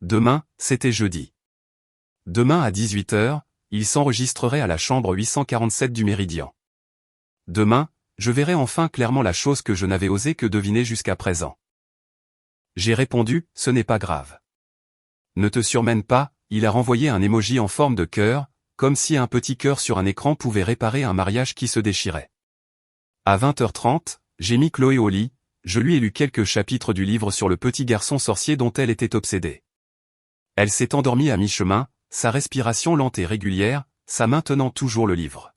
Demain, c'était jeudi. Demain à 18h, il s'enregistrerait à la chambre 847 du Méridien. Demain, je verrai enfin clairement la chose que je n'avais osé que deviner jusqu'à présent. J'ai répondu, ce n'est pas grave. Ne te surmène pas, il a renvoyé un emoji en forme de cœur, comme si un petit cœur sur un écran pouvait réparer un mariage qui se déchirait. À 20h30, j'ai mis Chloé au lit, je lui ai lu quelques chapitres du livre sur le petit garçon sorcier dont elle était obsédée. Elle s'est endormie à mi-chemin, sa respiration lente et régulière, sa main tenant toujours le livre.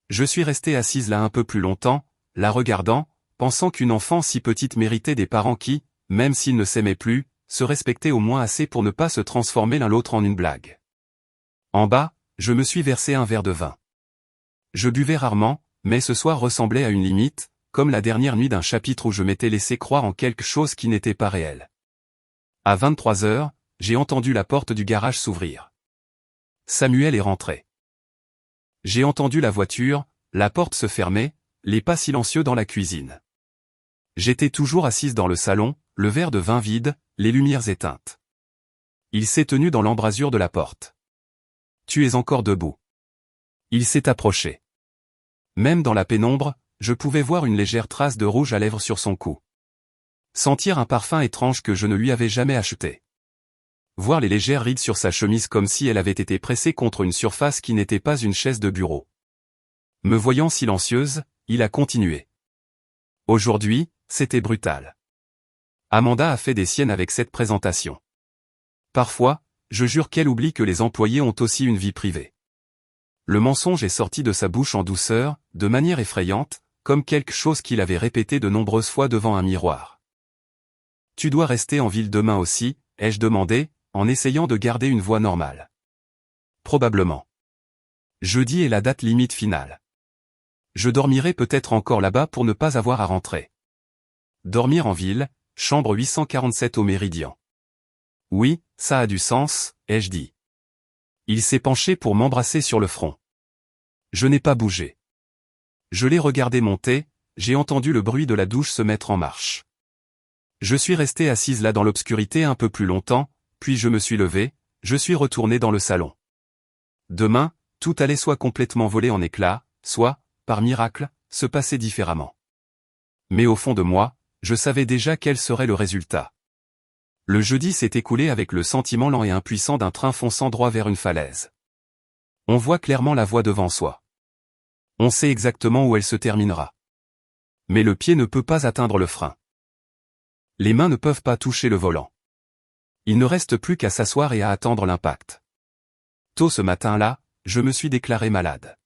Je suis resté assise là un peu plus longtemps, la regardant, pensant qu'une enfant si petite méritait des parents qui, même s'ils ne s'aimaient plus, se respectaient au moins assez pour ne pas se transformer l'un l'autre en une blague. En bas, je me suis versé un verre de vin. Je buvais rarement, mais ce soir ressemblait à une limite, comme la dernière nuit d'un chapitre où je m'étais laissé croire en quelque chose qui n'était pas réel. À 23h, j'ai entendu la porte du garage s'ouvrir. Samuel est rentré. J'ai entendu la voiture, la porte se fermer, les pas silencieux dans la cuisine. J'étais toujours assise dans le salon, le verre de vin vide, les lumières éteintes. Il s'est tenu dans l'embrasure de la porte. Tu es encore debout. Il s'est approché. Même dans la pénombre, je pouvais voir une légère trace de rouge à lèvres sur son cou. Sentir un parfum étrange que je ne lui avais jamais acheté. Voir les légères rides sur sa chemise comme si elle avait été pressée contre une surface qui n'était pas une chaise de bureau. Me voyant silencieuse, il a continué. Aujourd'hui, c'était brutal. Amanda a fait des siennes avec cette présentation. Parfois, je jure qu'elle oublie que les employés ont aussi une vie privée. Le mensonge est sorti de sa bouche en douceur, de manière effrayante, comme quelque chose qu'il avait répété de nombreuses fois devant un miroir. Tu dois rester en ville demain aussi, ai-je demandé, en essayant de garder une voix normale. Probablement. Jeudi est la date limite finale. Je dormirai peut-être encore là-bas pour ne pas avoir à rentrer. Dormir en ville, chambre 847 au Méridien. Oui, ça a du sens, ai-je dit. Il s'est penché pour m'embrasser sur le front. Je n'ai pas bougé. Je l'ai regardé monter, j'ai entendu le bruit de la douche se mettre en marche. Je suis resté assise là dans l'obscurité un peu plus longtemps, puis je me suis levé, je suis retourné dans le salon. Demain, tout allait soit complètement voler en éclats, soit, par miracle, se passer différemment. Mais au fond de moi, je savais déjà quel serait le résultat. Le jeudi s'est écoulé avec le sentiment lent et impuissant d'un train fonçant droit vers une falaise. On voit clairement la voie devant soi. On sait exactement où elle se terminera. Mais le pied ne peut pas atteindre le frein. Les mains ne peuvent pas toucher le volant. Il ne reste plus qu'à s'asseoir et à attendre l'impact. Tôt ce matin-là, je me suis déclaré malade.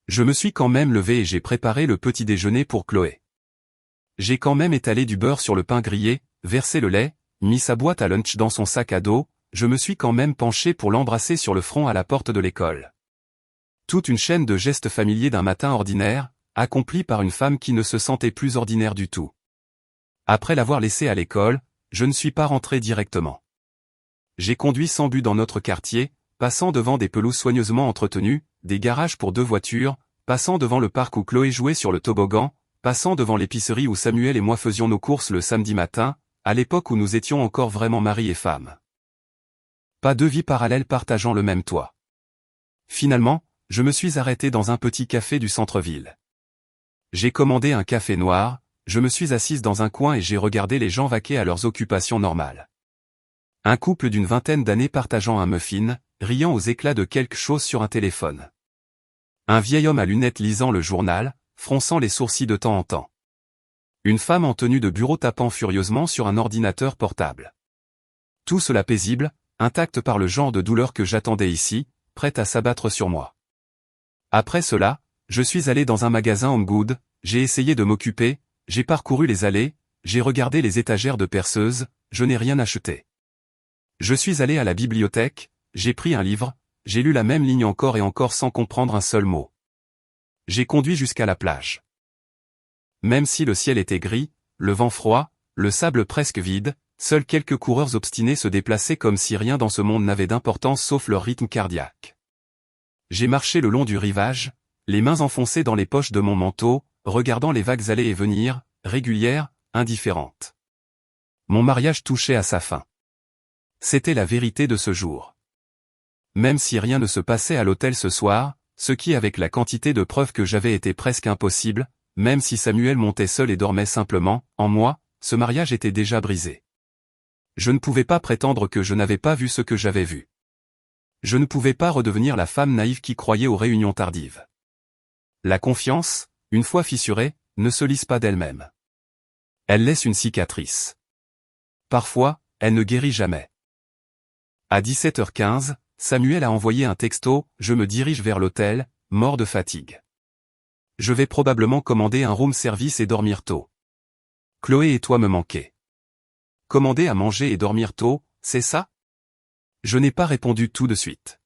Je me suis quand même levé et j'ai préparé le petit déjeuner pour Chloé. J'ai quand même étalé du beurre sur le pain grillé, versé le lait, mis sa boîte à lunch dans son sac à dos, je me suis quand même penché pour l'embrasser sur le front à la porte de l'école. Toute une chaîne de gestes familiers d'un matin ordinaire, accomplis par une femme qui ne se sentait plus ordinaire du tout. Après l'avoir laissée à l'école, je ne suis pas rentré directement. J'ai conduit sans but dans notre quartier, passant devant des pelouses soigneusement entretenues, des garages pour 2 voitures, passant devant le parc où Chloé jouait sur le toboggan, passant devant l'épicerie où Samuel et moi faisions nos courses le samedi matin, à l'époque où nous étions encore vraiment mari et femme. Pas 2 vies parallèles partageant le même toit. Finalement, je me suis arrêté dans un petit café du centre-ville. J'ai commandé un café noir, je me suis assise dans un coin et j'ai regardé les gens vaquer à leurs occupations normales. Un couple d'une vingtaine d'années partageant un muffin, riant aux éclats de quelque chose sur un téléphone. Un vieil homme à lunettes lisant le journal, fronçant les sourcils de temps en temps. Une femme en tenue de bureau tapant furieusement sur un ordinateur portable. Tout cela paisible, intact par le genre de douleur que j'attendais ici, prête à s'abattre sur moi. Après cela, je suis allé dans un magasin Home Good, j'ai essayé de m'occuper, j'ai parcouru les allées, j'ai regardé les étagères de perceuse, je n'ai rien acheté. Je suis allé à la bibliothèque, j'ai pris un livre, j'ai lu la même ligne encore et encore sans comprendre un seul mot. J'ai conduit jusqu'à la plage. Même si le ciel était gris, le vent froid, le sable presque vide, seuls quelques coureurs obstinés se déplaçaient comme si rien dans ce monde n'avait d'importance sauf leur rythme cardiaque. J'ai marché le long du rivage, les mains enfoncées dans les poches de mon manteau, regardant les vagues aller et venir, régulières, indifférentes. Mon mariage touchait à sa fin. C'était la vérité de ce jour. Même si rien ne se passait à l'hôtel ce soir, ce qui avec la quantité de preuves que j'avais était presque impossible, même si Samuel montait seul et dormait simplement, en moi, ce mariage était déjà brisé. Je ne pouvais pas prétendre que je n'avais pas vu ce que j'avais vu. Je ne pouvais pas redevenir la femme naïve qui croyait aux réunions tardives. La confiance, une fois fissurée, ne se lisse pas d'elle-même. Elle laisse une cicatrice. Parfois, elle ne guérit jamais. À 17h15, Samuel a envoyé un texto, je me dirige vers l'hôtel, mort de fatigue. Je vais probablement commander un room service et dormir tôt. Chloé et toi me manquez. Commander à manger et dormir tôt, c'est ça? Je n'ai pas répondu tout de suite.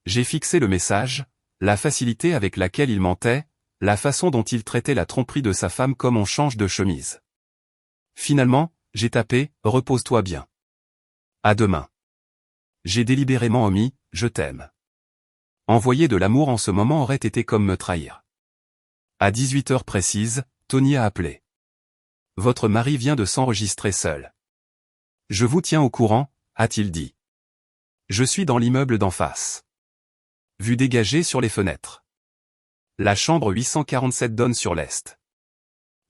J'ai fixé le message, la facilité avec laquelle il mentait, la façon dont il traitait la tromperie de sa femme comme on change de chemise. Finalement, j'ai tapé, repose-toi bien. À demain. J'ai délibérément omis, je t'aime. Envoyer de l'amour en ce moment aurait été comme me trahir. À 18h précises, Tony a appelé. Votre mari vient de s'enregistrer seul. Je vous tiens au courant, a-t-il dit. Je suis dans l'immeuble d'en face. Vue dégagée sur les fenêtres. La chambre 847 donne sur l'est.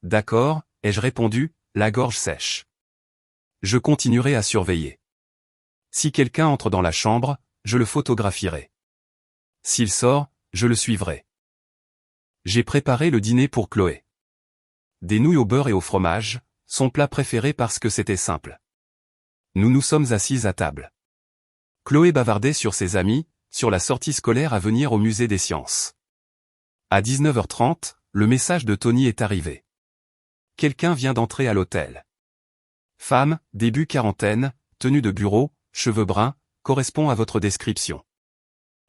D'accord, ai-je répondu, la gorge sèche. Je continuerai à surveiller. Si quelqu'un entre dans la chambre, je le photographierai. S'il sort, je le suivrai. J'ai préparé le dîner pour Chloé. Des nouilles au beurre et au fromage, son plat préféré parce que c'était simple. Nous nous sommes assis à table. Chloé bavardait sur ses amis, sur la sortie scolaire à venir au musée des sciences. À 19h30, le message de Tony est arrivé. Quelqu'un vient d'entrer à l'hôtel. Femme, début quarantaine, tenue de bureau, cheveux bruns, correspond à votre description.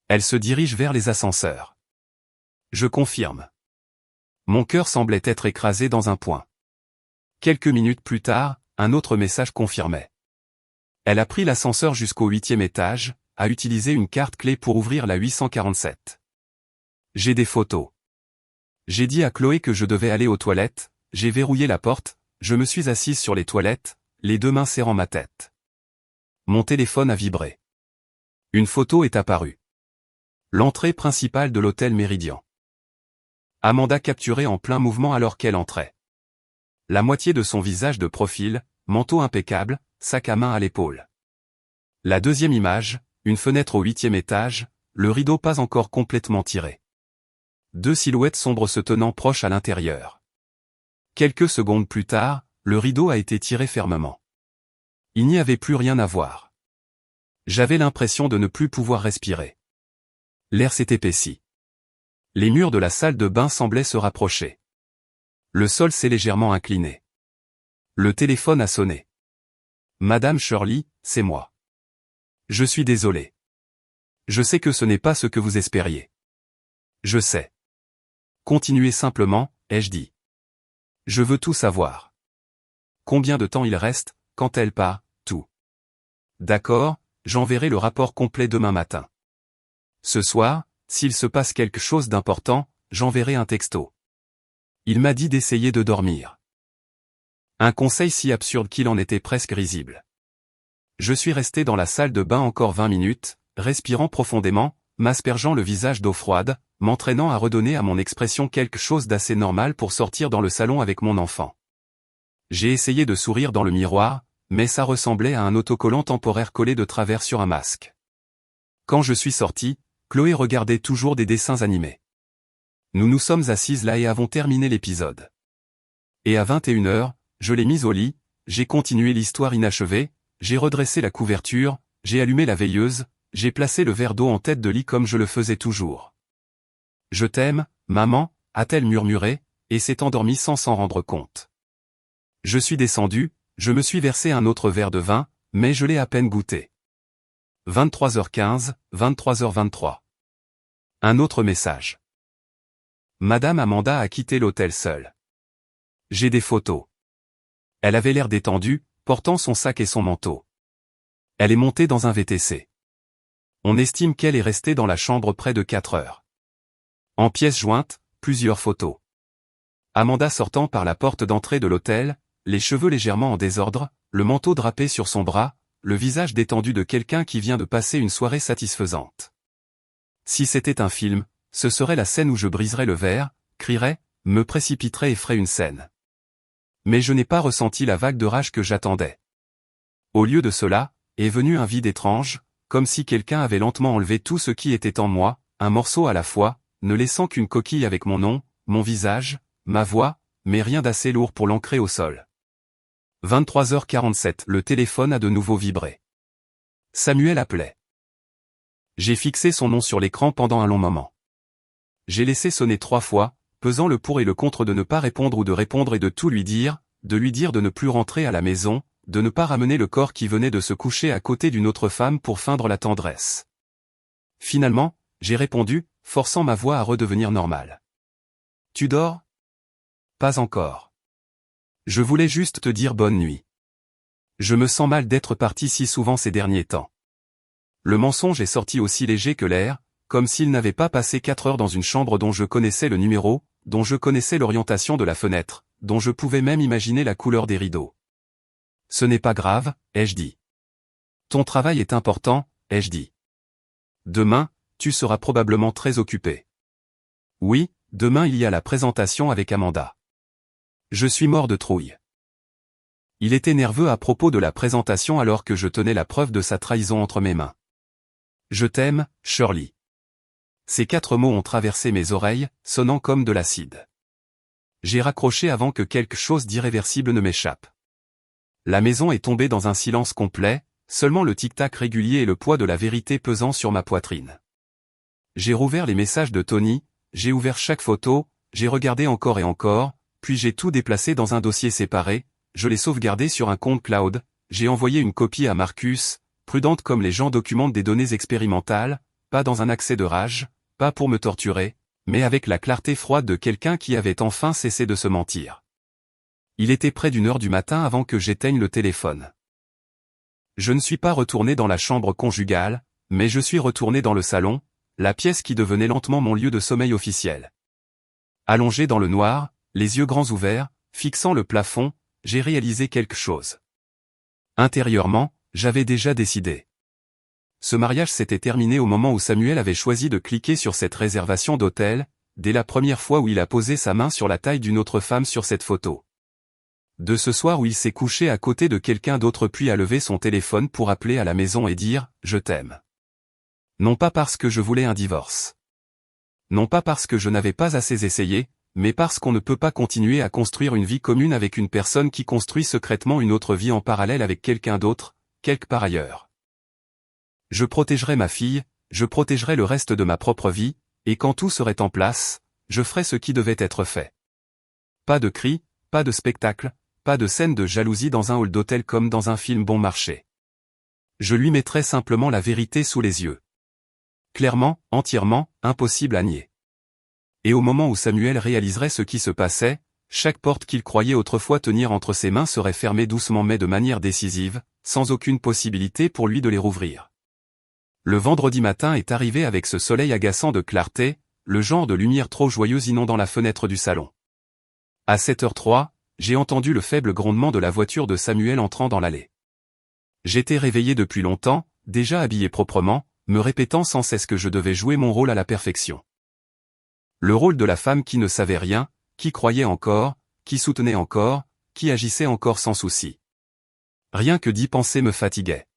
Elle se dirige vers les ascenseurs. Je confirme. Mon cœur semblait être écrasé dans un point. Quelques minutes plus tard, un autre message confirmait. Elle a pris l'ascenseur jusqu'au 8e étage, a utilisé une carte clé pour ouvrir la 847. J'ai des photos. J'ai dit à Chloé que je devais aller aux toilettes, j'ai verrouillé la porte, je me suis assise sur les toilettes, les 2 mains serrant ma tête. Mon téléphone a vibré. Une photo est apparue. L'entrée principale de l'hôtel Méridien. Amanda capturée en plein mouvement alors qu'elle entrait. La moitié de son visage de profil, manteau impeccable, sac à main à l'épaule. La deuxième image, une fenêtre au 8e étage, le rideau pas encore complètement tiré. Deux silhouettes sombres se tenant proches à l'intérieur. Quelques secondes plus tard, le rideau a été tiré fermement. Il n'y avait plus rien à voir. J'avais l'impression de ne plus pouvoir respirer. L'air s'est épaissi. Les murs de la salle de bain semblaient se rapprocher. Le sol s'est légèrement incliné. Le téléphone a sonné. Madame Shirley, c'est moi. Je suis désolé. Je sais que ce n'est pas ce que vous espériez. Je sais. Continuez simplement, ai-je dit. Je veux tout savoir. Combien de temps il reste, quand elle part, tout. D'accord, j'enverrai le rapport complet demain matin. Ce soir, s'il se passe quelque chose d'important, j'enverrai un texto. Il m'a dit d'essayer de dormir. Un conseil si absurde qu'il en était presque risible. Je suis resté dans la salle de bain encore 20 minutes, respirant profondément, m'aspergeant le visage d'eau froide, m'entraînant à redonner à mon expression quelque chose d'assez normal pour sortir dans le salon avec mon enfant. J'ai essayé de sourire dans le miroir, mais ça ressemblait à un autocollant temporaire collé de travers sur un masque. Quand je suis sorti, Chloé regardait toujours des dessins animés. Nous nous sommes assises là et avons terminé l'épisode. Et à 21h, je l'ai mise au lit, j'ai continué l'histoire inachevée, j'ai redressé la couverture, j'ai allumé la veilleuse, j'ai placé le verre d'eau en tête de lit comme je le faisais toujours. « Je t'aime, maman », a-t-elle murmuré, et s'est endormie sans s'en rendre compte. Je suis descendu, je me suis versé un autre verre de vin, mais je l'ai à peine goûté. 23h15, 23h23. Un autre message. Madame Amanda a quitté l'hôtel seule. J'ai des photos. Elle avait l'air détendue, portant son sac et son manteau. Elle est montée dans un VTC. On estime qu'elle est restée dans la chambre près de 4 heures. En pièces jointes, plusieurs photos. Amanda sortant par la porte d'entrée de l'hôtel, les cheveux légèrement en désordre, le manteau drapé sur son bras, le visage détendu de quelqu'un qui vient de passer une soirée satisfaisante. Si c'était un film, ce serait la scène où je briserais le verre, crierais, me précipiterais et ferais une scène. Mais je n'ai pas ressenti la vague de rage que j'attendais. Au lieu de cela, est venu un vide étrange, comme si quelqu'un avait lentement enlevé tout ce qui était en moi, un morceau à la fois, ne laissant qu'une coquille avec mon nom, mon visage, ma voix, mais rien d'assez lourd pour l'ancrer au sol. 23h47, le téléphone a de nouveau vibré. Samuel appelait. J'ai fixé son nom sur l'écran pendant un long moment. J'ai laissé sonner 3 fois, pesant le pour et le contre de ne pas répondre ou de répondre et de tout lui dire de ne plus rentrer à la maison, de ne pas ramener le corps qui venait de se coucher à côté d'une autre femme pour feindre la tendresse. Finalement, j'ai répondu, forçant ma voix à redevenir normale. Tu dors ? Pas encore. Je voulais juste te dire bonne nuit. Je me sens mal d'être parti si souvent ces derniers temps. Le mensonge est sorti aussi léger que l'air, comme s'il n'avait pas passé 4 heures dans une chambre dont je connaissais le numéro, dont je connaissais l'orientation de la fenêtre, dont je pouvais même imaginer la couleur des rideaux. Ce n'est pas grave, ai-je dit. Ton travail est important, ai-je dit. Demain, tu seras probablement très occupé. Oui, demain il y a la présentation avec Amanda. Je suis mort de trouille. Il était nerveux à propos de la présentation alors que je tenais la preuve de sa trahison entre mes mains. Je t'aime, Shirley. Ces 4 mots ont traversé mes oreilles, sonnant comme de l'acide. J'ai raccroché avant que quelque chose d'irréversible ne m'échappe. La maison est tombée dans un silence complet, seulement le tic-tac régulier et le poids de la vérité pesant sur ma poitrine. J'ai rouvert les messages de Tony, j'ai ouvert chaque photo, j'ai regardé encore et encore, puis j'ai tout déplacé dans un dossier séparé, je l'ai sauvegardé sur un compte cloud, j'ai envoyé une copie à Marcus, prudente comme les gens documentent des données expérimentales, pas dans un accès de rage, pas pour me torturer, mais avec la clarté froide de quelqu'un qui avait enfin cessé de se mentir. Il était près d'1h du matin avant que j'éteigne le téléphone. Je ne suis pas retourné dans la chambre conjugale, mais je suis retourné dans le salon, la pièce qui devenait lentement mon lieu de sommeil officiel. Allongé dans le noir, les yeux grands ouverts, fixant le plafond, j'ai réalisé quelque chose. Intérieurement, j'avais déjà décidé. Ce mariage s'était terminé au moment où Samuel avait choisi de cliquer sur cette réservation d'hôtel, dès la première fois où il a posé sa main sur la taille d'une autre femme sur cette photo. De ce soir où il s'est couché à côté de quelqu'un d'autre puis a levé son téléphone pour appeler à la maison et dire « Je t'aime ». Non pas parce que je voulais un divorce. Non pas parce que je n'avais pas assez essayé, mais parce qu'on ne peut pas continuer à construire une vie commune avec une personne qui construit secrètement une autre vie en parallèle avec quelqu'un d'autre, quelque part ailleurs. Je protégerai ma fille, je protégerai le reste de ma propre vie, et quand tout serait en place, je ferai ce qui devait être fait. Pas de cris, pas de spectacle, pas de scène de jalousie dans un hall d'hôtel comme dans un film bon marché. Je lui mettrai simplement la vérité sous les yeux. Clairement, entièrement, impossible à nier. Et au moment où Samuel réaliserait ce qui se passait, chaque porte qu'il croyait autrefois tenir entre ses mains serait fermée doucement mais de manière décisive, sans aucune possibilité pour lui de les rouvrir. Le vendredi matin est arrivé avec ce soleil agaçant de clarté, le genre de lumière trop joyeuse inondant la fenêtre du salon. À 7h03, j'ai entendu le faible grondement de la voiture de Samuel entrant dans l'allée. J'étais réveillé depuis longtemps, déjà habillé proprement, me répétant sans cesse que je devais jouer mon rôle à la perfection. Le rôle de la femme qui ne savait rien, qui croyait encore, qui soutenait encore, qui agissait encore sans souci. Rien que d'y penser me fatiguait.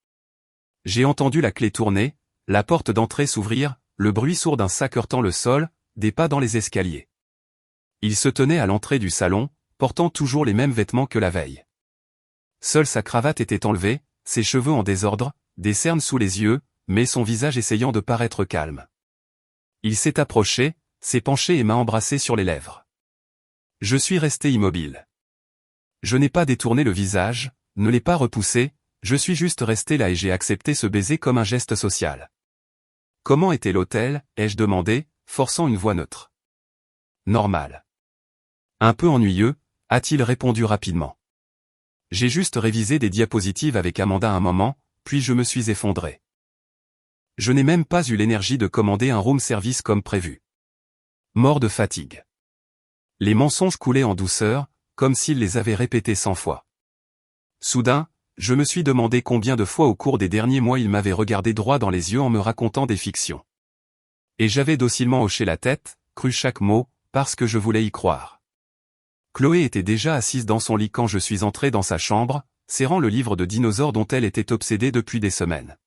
J'ai entendu la clé tourner, la porte d'entrée s'ouvrir, le bruit sourd d'un sac heurtant le sol, des pas dans les escaliers. Il se tenait à l'entrée du salon, portant toujours les mêmes vêtements que la veille. Seule sa cravate était enlevée, ses cheveux en désordre, des cernes sous les yeux, mais son visage essayant de paraître calme. Il s'est approché, s'est penché et m'a embrassé sur les lèvres. Je suis resté immobile. Je n'ai pas détourné le visage, ne l'ai pas repoussé, je suis juste resté là et j'ai accepté ce baiser comme un geste social. Comment était l'hôtel, ai-je demandé, forçant une voix neutre. Normal. Un peu ennuyeux, a-t-il répondu rapidement. J'ai juste révisé des diapositives avec Amanda un moment, puis je me suis effondré. Je n'ai même pas eu l'énergie de commander un room service comme prévu. Mort de fatigue. Les mensonges coulaient en douceur, comme s'il les avait répétés 100 fois. Soudain, je me suis demandé combien de fois au cours des derniers mois il m'avait regardé droit dans les yeux en me racontant des fictions. Et j'avais docilement hoché la tête, cru chaque mot, parce que je voulais y croire. Chloé était déjà assise dans son lit quand je suis entré dans sa chambre, serrant le livre de dinosaures dont elle était obsédée depuis des semaines.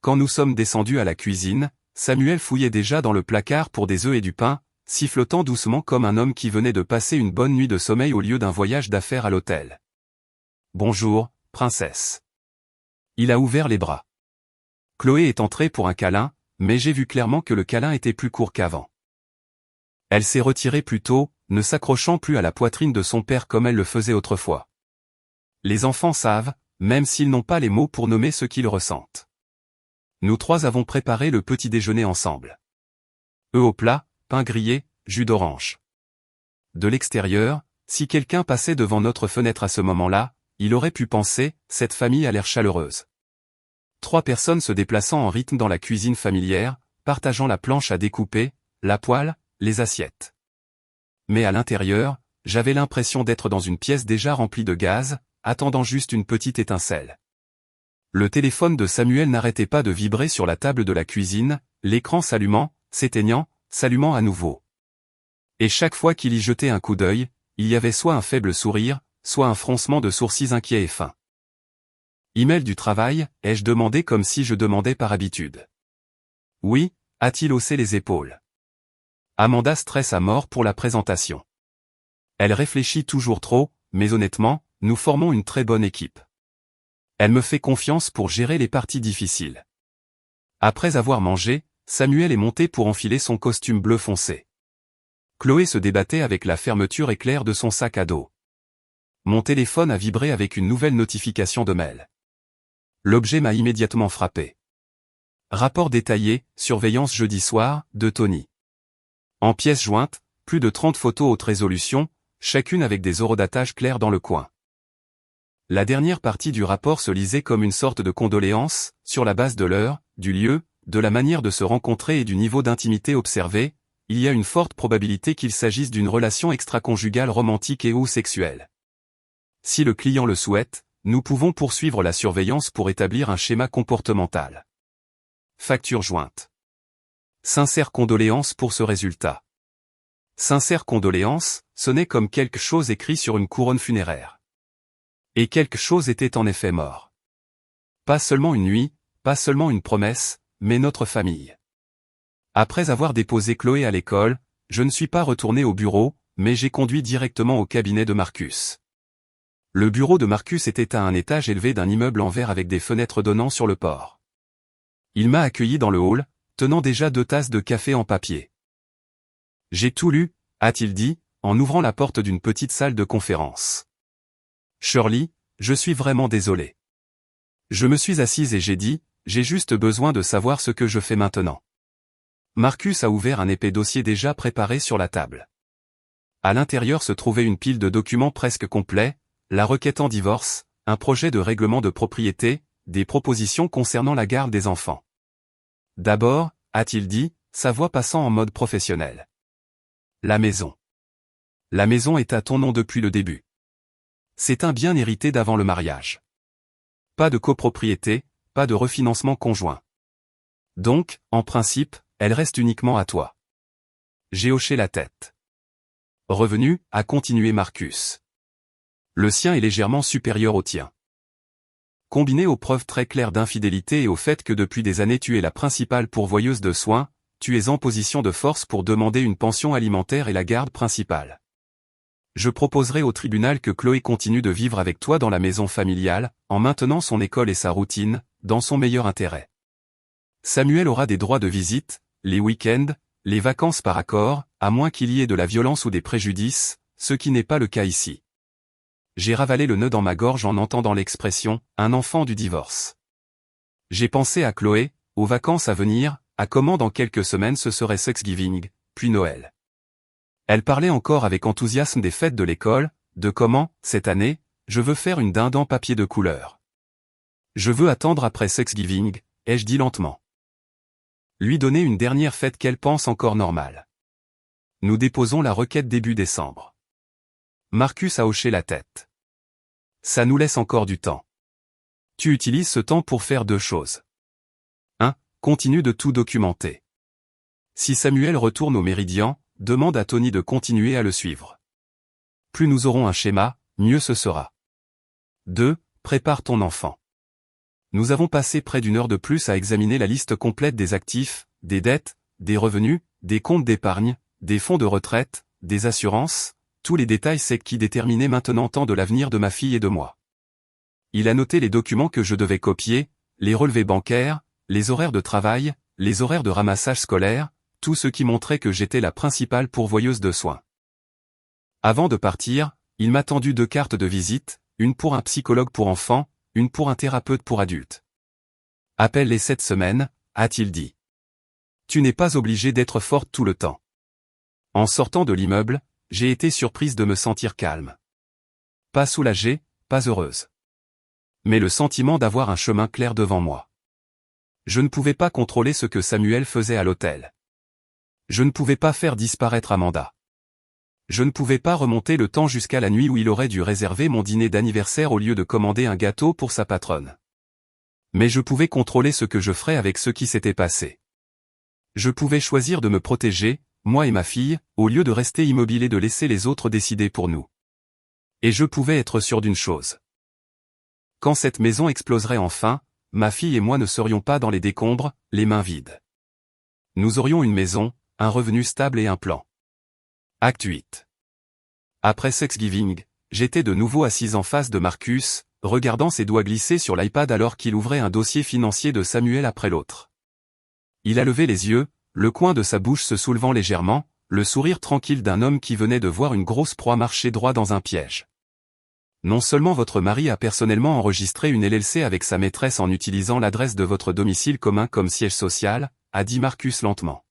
Quand nous sommes descendus à la cuisine, Samuel fouillait déjà dans le placard pour des œufs et du pain, sifflotant doucement comme un homme qui venait de passer une bonne nuit de sommeil au lieu d'un voyage d'affaires à l'hôtel. « Bonjour, princesse. » Il a ouvert les bras. Chloé est entrée pour un câlin, mais j'ai vu clairement que le câlin était plus court qu'avant. Elle s'est retirée plus tôt, ne s'accrochant plus à la poitrine de son père comme elle le faisait autrefois. Les enfants savent, même s'ils n'ont pas les mots pour nommer ce qu'ils ressentent. Nous trois avons préparé le petit déjeuner ensemble. Œufs au plat, pain grillé, jus d'orange. De l'extérieur, si quelqu'un passait devant notre fenêtre à ce moment-là, il aurait pu penser, cette famille a l'air chaleureuse. 3 personnes se déplaçant en rythme dans la cuisine familière, partageant la planche à découper, la poêle, les assiettes. Mais à l'intérieur, j'avais l'impression d'être dans une pièce déjà remplie de gaz, attendant juste une petite étincelle. Le téléphone de Samuel n'arrêtait pas de vibrer sur la table de la cuisine, l'écran s'allumant, s'éteignant, s'allumant à nouveau. Et chaque fois qu'il y jetait un coup d'œil, il y avait soit un faible sourire, soit un froncement de sourcils inquiet et fin. Email du travail, ai-je demandé comme si je demandais par habitude. Oui, a-t-il haussé les épaules. Amanda stresse à mort pour la présentation. Elle réfléchit toujours trop, mais honnêtement, nous formons une très bonne équipe. Elle me fait confiance pour gérer les parties difficiles. Après avoir mangé, Samuel est monté pour enfiler son costume bleu foncé. Chloé se débattait avec la fermeture éclair de son sac à dos. Mon téléphone a vibré avec une nouvelle notification de mail. L'objet m'a immédiatement frappé. Rapport détaillé, surveillance jeudi soir, de Tony. En pièces jointes, plus de 30 photos haute résolution, chacune avec des horodatage clairs dans le coin. La dernière partie du rapport se lisait comme une sorte de condoléance, sur la base de l'heure, du lieu, de la manière de se rencontrer et du niveau d'intimité observé, il y a une forte probabilité qu'il s'agisse d'une relation extra-conjugale romantique et ou sexuelle. Si le client le souhaite, nous pouvons poursuivre la surveillance pour établir un schéma comportemental. Facture jointe. Sincères condoléances pour ce résultat. Sincères condoléances, sonnait comme quelque chose écrit sur une couronne funéraire. Et quelque chose était en effet mort. Pas seulement une nuit, pas seulement une promesse, mais notre famille. Après avoir déposé Chloé à l'école, je ne suis pas retourné au bureau, mais j'ai conduit directement au cabinet de Marcus. Le bureau de Marcus était à un étage élevé d'un immeuble en verre avec des fenêtres donnant sur le port. Il m'a accueilli dans le hall, tenant déjà 2 tasses de café en papier. J'ai tout lu, a-t-il dit, en ouvrant la porte d'une petite salle de conférence. Shirley, je suis vraiment désolé. Je me suis assise et j'ai dit, j'ai juste besoin de savoir ce que je fais maintenant. Marcus a ouvert un épais dossier déjà préparé sur la table. À l'intérieur se trouvait une pile de documents presque complets, la requête en divorce, un projet de règlement de propriété, des propositions concernant la garde des enfants. D'abord, a-t-il dit, sa voix passant en mode professionnel. La maison. La maison est à ton nom depuis le début. C'est un bien hérité d'avant le mariage. Pas de copropriété, pas de refinancement conjoint. Donc, en principe, elle reste uniquement à toi. J'ai hoché la tête. Revenu, a continué Marcus. Le sien est légèrement supérieur au tien. Combiné aux preuves très claires d'infidélité et au fait que depuis des années tu es la principale pourvoyeuse de soins, tu es en position de force pour demander une pension alimentaire et la garde principale. Je proposerai au tribunal que Chloé continue de vivre avec toi dans la maison familiale, en maintenant son école et sa routine, dans son meilleur intérêt. Samuel aura des droits de visite, les week-ends, les vacances par accord, à moins qu'il y ait de la violence ou des préjudices, ce qui n'est pas le cas ici. J'ai ravalé le nœud dans ma gorge en entendant l'expression « un enfant du divorce ». J'ai pensé à Chloé, aux vacances à venir, à comment dans quelques semaines ce serait Thanksgiving, puis Noël. Elle parlait encore avec enthousiasme des fêtes de l'école, de comment, cette année, je veux faire une dinde en papier de couleur. Je veux attendre après Thanksgiving, ai-je dit lentement. Lui donner une dernière fête qu'elle pense encore normale. Nous déposons la requête début décembre. Marcus a hoché la tête. Ça nous laisse encore du temps. Tu utilises ce temps pour faire 2 choses. 1. Continue de tout documenter. Si Samuel retourne au Méridien, demande à Tony de continuer à le suivre. Plus nous aurons un schéma, mieux ce sera. 2. Prépare ton enfant. Nous avons passé près d'1 heure de plus à examiner la liste complète des actifs, des dettes, des revenus, des comptes d'épargne, des fonds de retraite, des assurances, tous les détails secs qui déterminaient maintenant tant de l'avenir de ma fille et de moi. Il a noté les documents que je devais copier, les relevés bancaires, les horaires de travail, les horaires de ramassage scolaire, tout ce qui montrait que j'étais la principale pourvoyeuse de soins. Avant de partir, il m'a tendu 2 cartes de visite, une pour un psychologue pour enfants, une pour un thérapeute pour adultes. Appelle-les cette semaine, a-t-il dit. Tu n'es pas obligé d'être forte tout le temps. En sortant de l'immeuble, j'ai été surprise de me sentir calme. Pas soulagée, pas heureuse. Mais le sentiment d'avoir un chemin clair devant moi. Je ne pouvais pas contrôler ce que Samuel faisait à l'hôtel. Je ne pouvais pas faire disparaître Amanda. Je ne pouvais pas remonter le temps jusqu'à la nuit où il aurait dû réserver mon dîner d'anniversaire au lieu de commander un gâteau pour sa patronne. Mais je pouvais contrôler ce que je ferais avec ce qui s'était passé. Je pouvais choisir de me protéger, moi et ma fille, au lieu de rester immobile et de laisser les autres décider pour nous. Et je pouvais être sûr d'une chose. Quand cette maison exploserait enfin, ma fille et moi ne serions pas dans les décombres, les mains vides. Nous aurions une maison, un revenu stable et un plan. Acte 8. Après Thanksgiving, j'étais de nouveau assise en face de Marcus, regardant ses doigts glisser sur l'iPad alors qu'il ouvrait un dossier financier de Samuel après l'autre. Il a levé les yeux, le coin de sa bouche se soulevant légèrement, le sourire tranquille d'un homme qui venait de voir une grosse proie marcher droit dans un piège. Non seulement votre mari a personnellement enregistré une LLC avec sa maîtresse en utilisant l'adresse de votre domicile commun comme siège social, a dit Marcus lentement.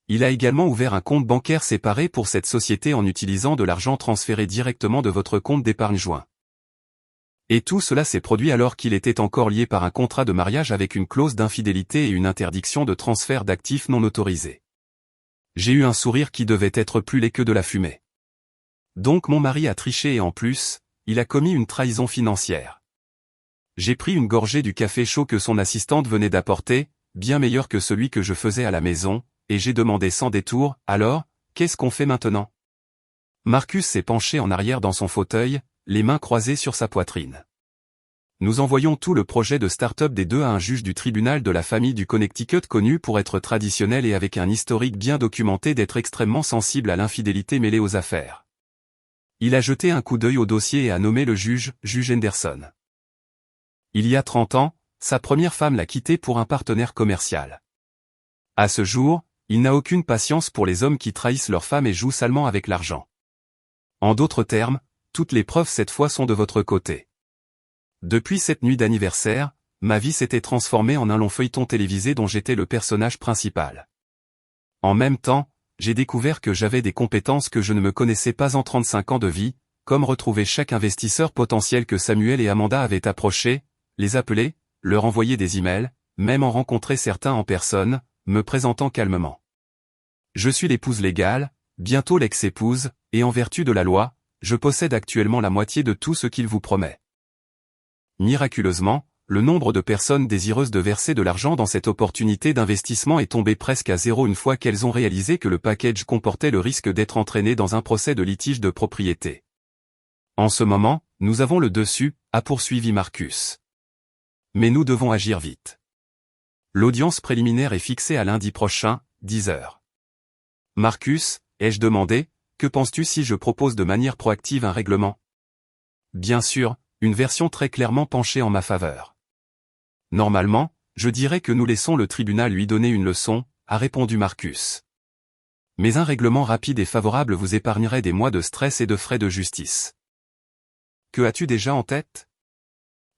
Il a également ouvert un compte bancaire séparé pour cette société en utilisant de l'argent transféré directement de votre compte d'épargne joint. Et tout cela s'est produit alors qu'il était encore lié par un contrat de mariage avec une clause d'infidélité et une interdiction de transfert d'actifs non autorisés. J'ai eu un sourire qui devait être plus laid que de la fumée. Donc mon mari a triché et en plus, il a commis une trahison financière. J'ai pris une gorgée du café chaud que son assistante venait d'apporter, bien meilleur que celui que je faisais à la maison, et j'ai demandé sans détour, alors, qu'est-ce qu'on fait maintenant ? Marcus s'est penché en arrière dans son fauteuil, les mains croisées sur sa poitrine. Nous envoyons tout le projet de start-up des deux à un juge du tribunal de la famille du Connecticut connu pour être traditionnel et avec un historique bien documenté d'être extrêmement sensible à l'infidélité mêlée aux affaires. Il a jeté un coup d'œil au dossier et a nommé le juge Henderson. Il y a 30 ans, sa première femme l'a quitté pour un partenaire commercial. À ce jour, il n'a aucune patience pour les hommes qui trahissent leur femme et jouent salement avec l'argent. En d'autres termes, toutes les preuves cette fois sont de votre côté. Depuis cette nuit d'anniversaire, ma vie s'était transformée en un long feuilleton télévisé dont j'étais le personnage principal. En même temps, j'ai découvert que j'avais des compétences que je ne me connaissais pas en 35 ans de vie, comme retrouver chaque investisseur potentiel que Samuel et Amanda avaient approché, les appeler, leur envoyer des emails, même en rencontrer certains en personne, me présentant calmement. Je suis l'épouse légale, bientôt l'ex-épouse, et en vertu de la loi, je possède actuellement la moitié de tout ce qu'il vous promet. Miraculeusement, le nombre de personnes désireuses de verser de l'argent dans cette opportunité d'investissement est tombé presque à zéro une fois qu'elles ont réalisé que le package comportait le risque d'être entraîné dans un procès de litige de propriété. En ce moment, nous avons le dessus, a poursuivi Marcus. Mais nous devons agir vite. L'audience préliminaire est fixée à lundi prochain, 10 heures. Marcus, ai-je demandé, que penses-tu si je propose de manière proactive un règlement? Bien sûr, une version très clairement penchée en ma faveur. Normalement, je dirais que nous laissons le tribunal lui donner une leçon, a répondu Marcus. Mais un règlement rapide et favorable vous épargnerait des mois de stress et de frais de justice. Que as-tu déjà en tête?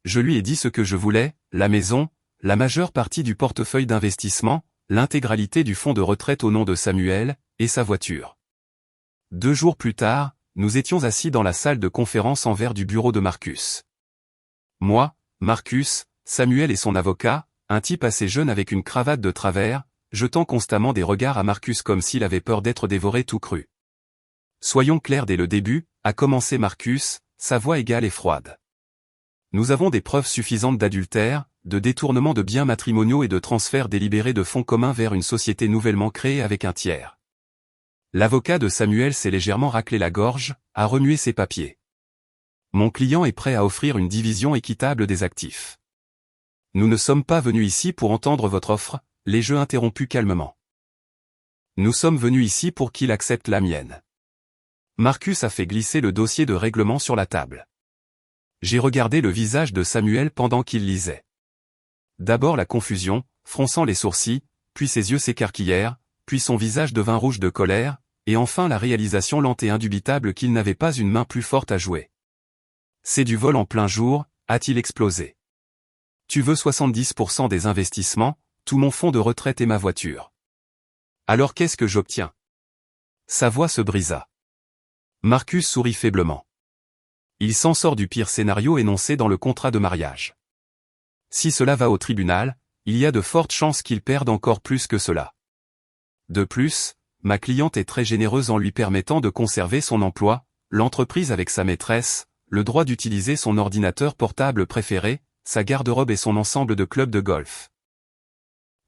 Je lui ai dit ce que je voulais, la maison, la majeure partie du portefeuille d'investissement, l'intégralité du fonds de retraite au nom de Samuel, et sa voiture. 2 jours plus tard, nous étions assis dans la salle de conférence en verre du bureau de Marcus. Moi, Marcus, Samuel et son avocat, un type assez jeune avec une cravate de travers, jetant constamment des regards à Marcus comme s'il avait peur d'être dévoré tout cru. Soyons clairs dès le début, a commencé Marcus, sa voix égale et froide. Nous avons des preuves suffisantes d'adultère, de détournement de biens matrimoniaux et de transfert délibéré de fonds communs vers une société nouvellement créée avec un tiers. L'avocat de Samuel s'est légèrement raclé la gorge, a remué ses papiers. Mon client est prêt à offrir une division équitable des actifs. Nous ne sommes pas venus ici pour entendre votre offre, les jeux interrompus calmement. Nous sommes venus ici pour qu'il accepte la mienne. Marcus a fait glisser le dossier de règlement sur la table. J'ai regardé le visage de Samuel pendant qu'il lisait. D'abord la confusion, fronçant les sourcils, puis ses yeux s'écarquillèrent, puis son visage devint rouge de colère, et enfin la réalisation lente et indubitable qu'il n'avait pas une main plus forte à jouer. C'est du vol en plein jour, a-t-il explosé. Tu veux 70% des investissements, tout mon fonds de retraite et ma voiture. Alors qu'est-ce que j'obtiens? Sa voix se brisa. Marcus sourit faiblement. Il s'en sort du pire scénario énoncé dans le contrat de mariage. Si cela va au tribunal, il y a de fortes chances qu'il perde encore plus que cela. De plus, ma cliente est très généreuse en lui permettant de conserver son emploi, l'entreprise avec sa maîtresse, le droit d'utiliser son ordinateur portable préféré, sa garde-robe et son ensemble de clubs de golf.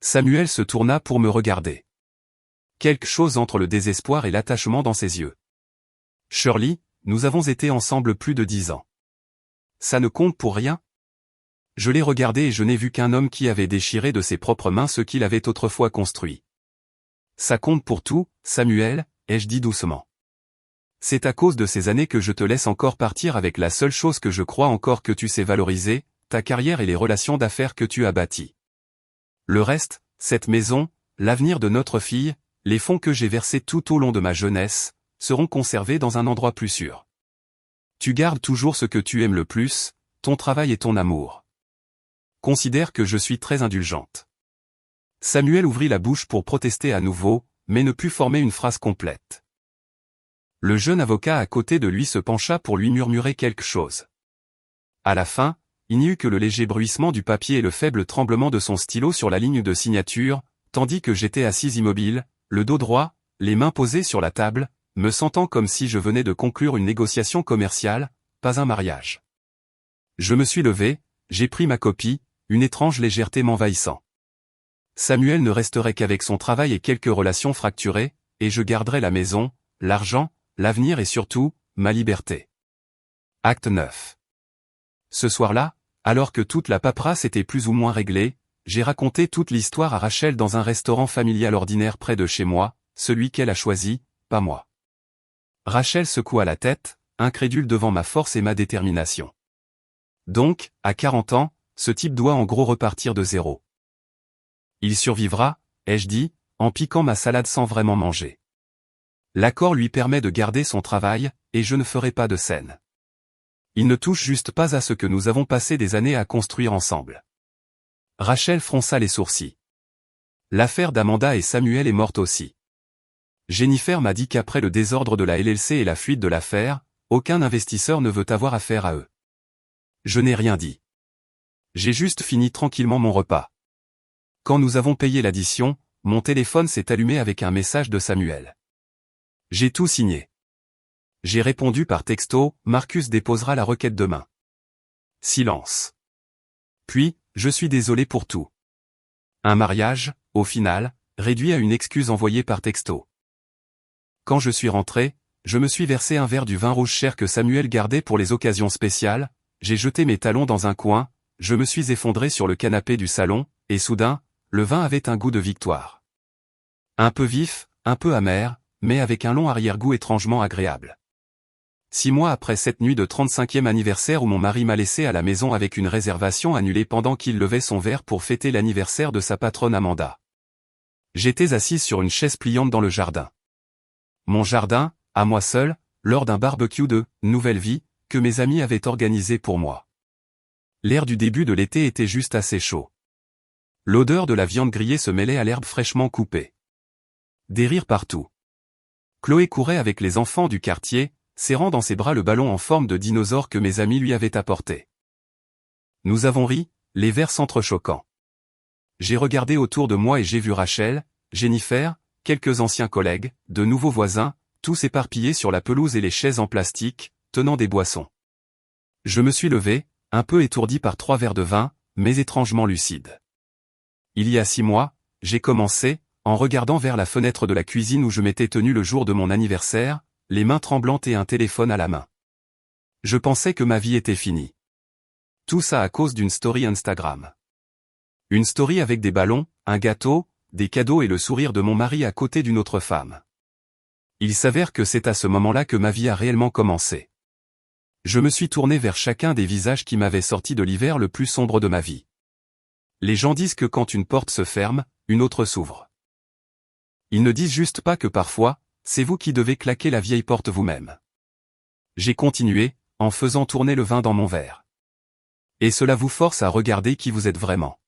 Samuel se tourna pour me regarder. Quelque chose entre le désespoir et l'attachement dans ses yeux. Shirley, nous avons été ensemble plus de 10 ans. Ça ne compte pour rien? Je l'ai regardé et je n'ai vu qu'un homme qui avait déchiré de ses propres mains ce qu'il avait autrefois construit. Ça compte pour tout, Samuel, ai-je dit doucement. C'est à cause de ces années que je te laisse encore partir avec la seule chose que je crois encore que tu sais valoriser, ta carrière et les relations d'affaires que tu as bâties. Le reste, cette maison, l'avenir de notre fille, les fonds que j'ai versés tout au long de ma jeunesse, seront conservés dans un endroit plus sûr. Tu gardes toujours ce que tu aimes le plus, ton travail et ton amour. Considère que je suis très indulgente. Samuel ouvrit la bouche pour protester à nouveau, mais ne put former une phrase complète. Le jeune avocat à côté de lui se pencha pour lui murmurer quelque chose. À la fin, il n'y eut que le léger bruissement du papier et le faible tremblement de son stylo sur la ligne de signature, tandis que j'étais assis immobile, le dos droit, les mains posées sur la table, me sentant comme si je venais de conclure une négociation commerciale, pas un mariage. Je me suis levé, j'ai pris ma copie, une étrange légèreté m'envahissant. Samuel ne resterait qu'avec son travail et quelques relations fracturées, et je garderais la maison, l'argent, l'avenir et surtout, ma liberté. Acte 9. Ce soir-là, alors que toute la paperasse était plus ou moins réglée, j'ai raconté toute l'histoire à Rachel dans un restaurant familial ordinaire près de chez moi, celui qu'elle a choisi, pas moi. Rachel secoua la tête, incrédule devant ma force et ma détermination. Donc, à 40 ans, ce type doit en gros repartir de zéro. Il survivra, ai-je dit, en piquant ma salade sans vraiment manger. L'accord lui permet de garder son travail, et je ne ferai pas de scène. Il ne touche juste pas à ce que nous avons passé des années à construire ensemble. Rachel fronça les sourcils. L'affaire d'Amanda et Samuel est morte aussi. Jennifer m'a dit qu'après le désordre de la LLC et la fuite de l'affaire, aucun investisseur ne veut avoir affaire à eux. Je n'ai rien dit. J'ai juste fini tranquillement mon repas. Quand nous avons payé l'addition, mon téléphone s'est allumé avec un message de Samuel. J'ai tout signé. J'ai répondu par texto, Marcus déposera la requête demain. Silence. Puis, je suis désolé pour tout. Un mariage, au final, réduit à une excuse envoyée par texto. Quand je suis rentré, je me suis versé un verre du vin rouge cher que Samuel gardait pour les occasions spéciales, j'ai jeté mes talons dans un coin, je me suis effondré sur le canapé du salon, et soudain, le vin avait un goût de victoire. Un peu vif, un peu amer, mais avec un long arrière-goût étrangement agréable. 6 mois après cette nuit de 35e anniversaire où mon mari m'a laissé à la maison avec une réservation annulée pendant qu'il levait son verre pour fêter l'anniversaire de sa patronne Amanda. J'étais assise sur une chaise pliante dans le jardin. Mon jardin, à moi seul, lors d'un barbecue de « Nouvelle Vie » que mes amis avaient organisé pour moi. L'air du début de l'été était juste assez chaud. L'odeur de la viande grillée se mêlait à l'herbe fraîchement coupée. Des rires partout. Chloé courait avec les enfants du quartier, serrant dans ses bras le ballon en forme de dinosaure que mes amis lui avaient apporté. Nous avons ri, les verres s'entrechoquant. J'ai regardé autour de moi et j'ai vu Rachel, Jennifer, quelques anciens collègues, de nouveaux voisins, tous éparpillés sur la pelouse et les chaises en plastique, tenant des boissons. Je me suis levé, un peu étourdi par 3 verres de vin, mais étrangement lucide. Il y a 6 mois, j'ai commencé, en regardant vers la fenêtre de la cuisine où je m'étais tenu le jour de mon anniversaire, les mains tremblantes et un téléphone à la main. Je pensais que ma vie était finie. Tout ça à cause d'une story Instagram. Une story avec des ballons, un gâteau, des cadeaux et le sourire de mon mari à côté d'une autre femme. Il s'avère que c'est à ce moment-là que ma vie a réellement commencé. Je me suis tourné vers chacun des visages qui m'avaient sorti de l'hiver le plus sombre de ma vie. Les gens disent que quand une porte se ferme, une autre s'ouvre. Ils ne disent juste pas que parfois, c'est vous qui devez claquer la vieille porte vous-même. J'ai continué, en faisant tourner le vin dans mon verre. Et cela vous force à regarder qui vous êtes vraiment.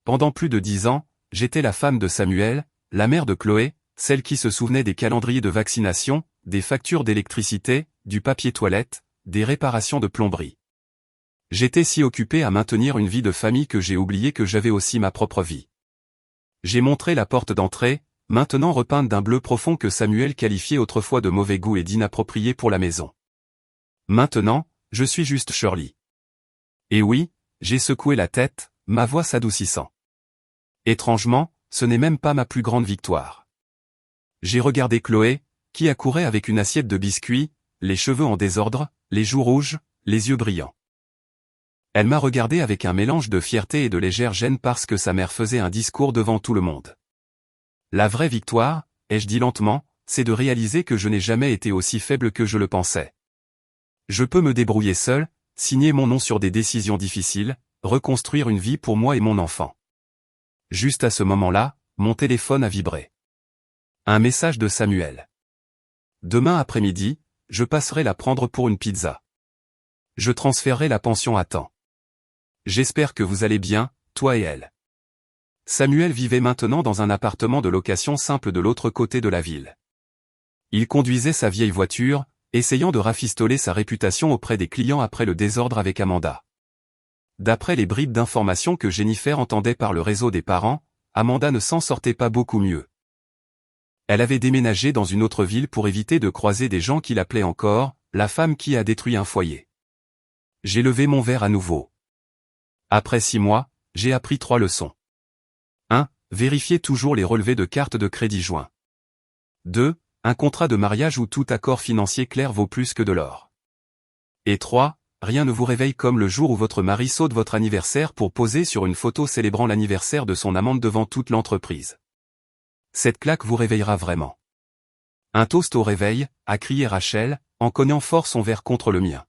Pendant plus de 10 ans, j'étais la femme de Samuel, la mère de Chloé, celle qui se souvenait des calendriers de vaccination, des factures d'électricité, du papier toilette, des réparations de plomberie. J'étais si occupé à maintenir une vie de famille que j'ai oublié que j'avais aussi ma propre vie. J'ai montré la porte d'entrée, maintenant repeinte d'un bleu profond que Samuel qualifiait autrefois de mauvais goût et d'inapproprié pour la maison. Maintenant, je suis juste Shirley. Et oui, j'ai secoué la tête, ma voix s'adoucissant. Étrangement, ce n'est même pas ma plus grande victoire. J'ai regardé Chloé, qui accourait avec une assiette de biscuits, les cheveux en désordre, les joues rouges, les yeux brillants. Elle m'a regardé avec un mélange de fierté et de légère gêne parce que sa mère faisait un discours devant tout le monde. La vraie victoire, ai-je dit lentement, c'est de réaliser que je n'ai jamais été aussi faible que je le pensais. Je peux me débrouiller seul, signer mon nom sur des décisions difficiles, reconstruire une vie pour moi et mon enfant. Juste à ce moment-là, mon téléphone a vibré. Un message de Samuel. Demain après-midi, je passerai la prendre pour une pizza. Je transférerai la pension à temps. J'espère que vous allez bien, toi et elle. Samuel vivait maintenant dans un appartement de location simple de l'autre côté de la ville. Il conduisait sa vieille voiture, essayant de rafistoler sa réputation auprès des clients après le désordre avec Amanda. D'après les bribes d'informations que Jennifer entendait par le réseau des parents, Amanda ne s'en sortait pas beaucoup mieux. Elle avait déménagé dans une autre ville pour éviter de croiser des gens qui l'appelaient encore « la femme qui a détruit un foyer ». J'ai levé mon verre à nouveau. Après 6 mois, j'ai appris 3 leçons. 1. Vérifiez toujours les relevés de carte de crédit joints. 2. Un contrat de mariage ou tout accord financier clair vaut plus que de l'or. Et 3. Rien ne vous réveille comme le jour où votre mari saute votre anniversaire pour poser sur une photo célébrant l'anniversaire de son amante devant toute l'entreprise. Cette claque vous réveillera vraiment. Un toast au réveil, a crié Rachel, en cognant fort son verre contre le mien.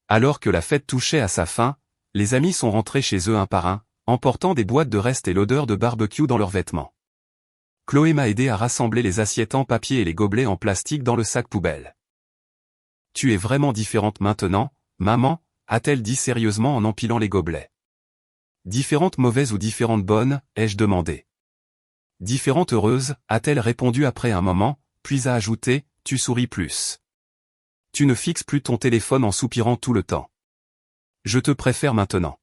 Alors que la fête touchait à sa fin, les amis sont rentrés chez eux un par un, emportant des boîtes de restes et l'odeur de barbecue dans leurs vêtements. Chloé m'a aidé à rassembler les assiettes en papier et les gobelets en plastique dans le sac poubelle. Tu es vraiment différente maintenant, maman, a-t-elle dit sérieusement en empilant les gobelets. Différente mauvaise ou différente bonne, ai-je demandé. Différente heureuse, a-t-elle répondu après un moment, puis a ajouté, tu souris plus. Tu ne fixes plus ton téléphone en soupirant tout le temps. Je te préfère maintenant.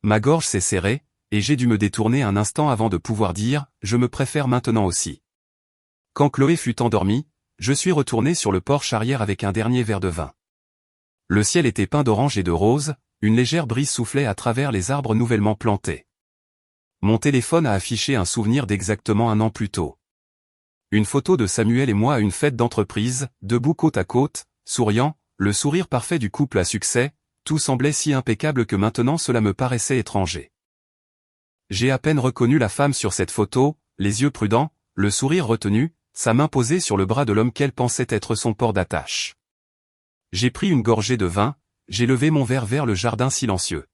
Ma gorge s'est serrée, et j'ai dû me détourner un instant avant de pouvoir dire, je me préfère maintenant aussi. Quand Chloé fut endormie, je suis retourné sur le porche arrière avec un dernier verre de vin. Le ciel était peint d'orange et de rose, une légère brise soufflait à travers les arbres nouvellement plantés. Mon téléphone a affiché un souvenir d'exactement un an plus tôt. Une photo de Samuel et moi à une fête d'entreprise, debout côte à côte, souriant, le sourire parfait du couple à succès, tout semblait si impeccable que maintenant cela me paraissait étranger. J'ai à peine reconnu la femme sur cette photo, les yeux prudents, le sourire retenu, sa main posée sur le bras de l'homme qu'elle pensait être son port d'attache. J'ai pris une gorgée de vin, j'ai levé mon verre vers le jardin silencieux.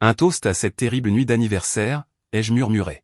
Un toast à cette terrible nuit d'anniversaire, ai-je murmuré.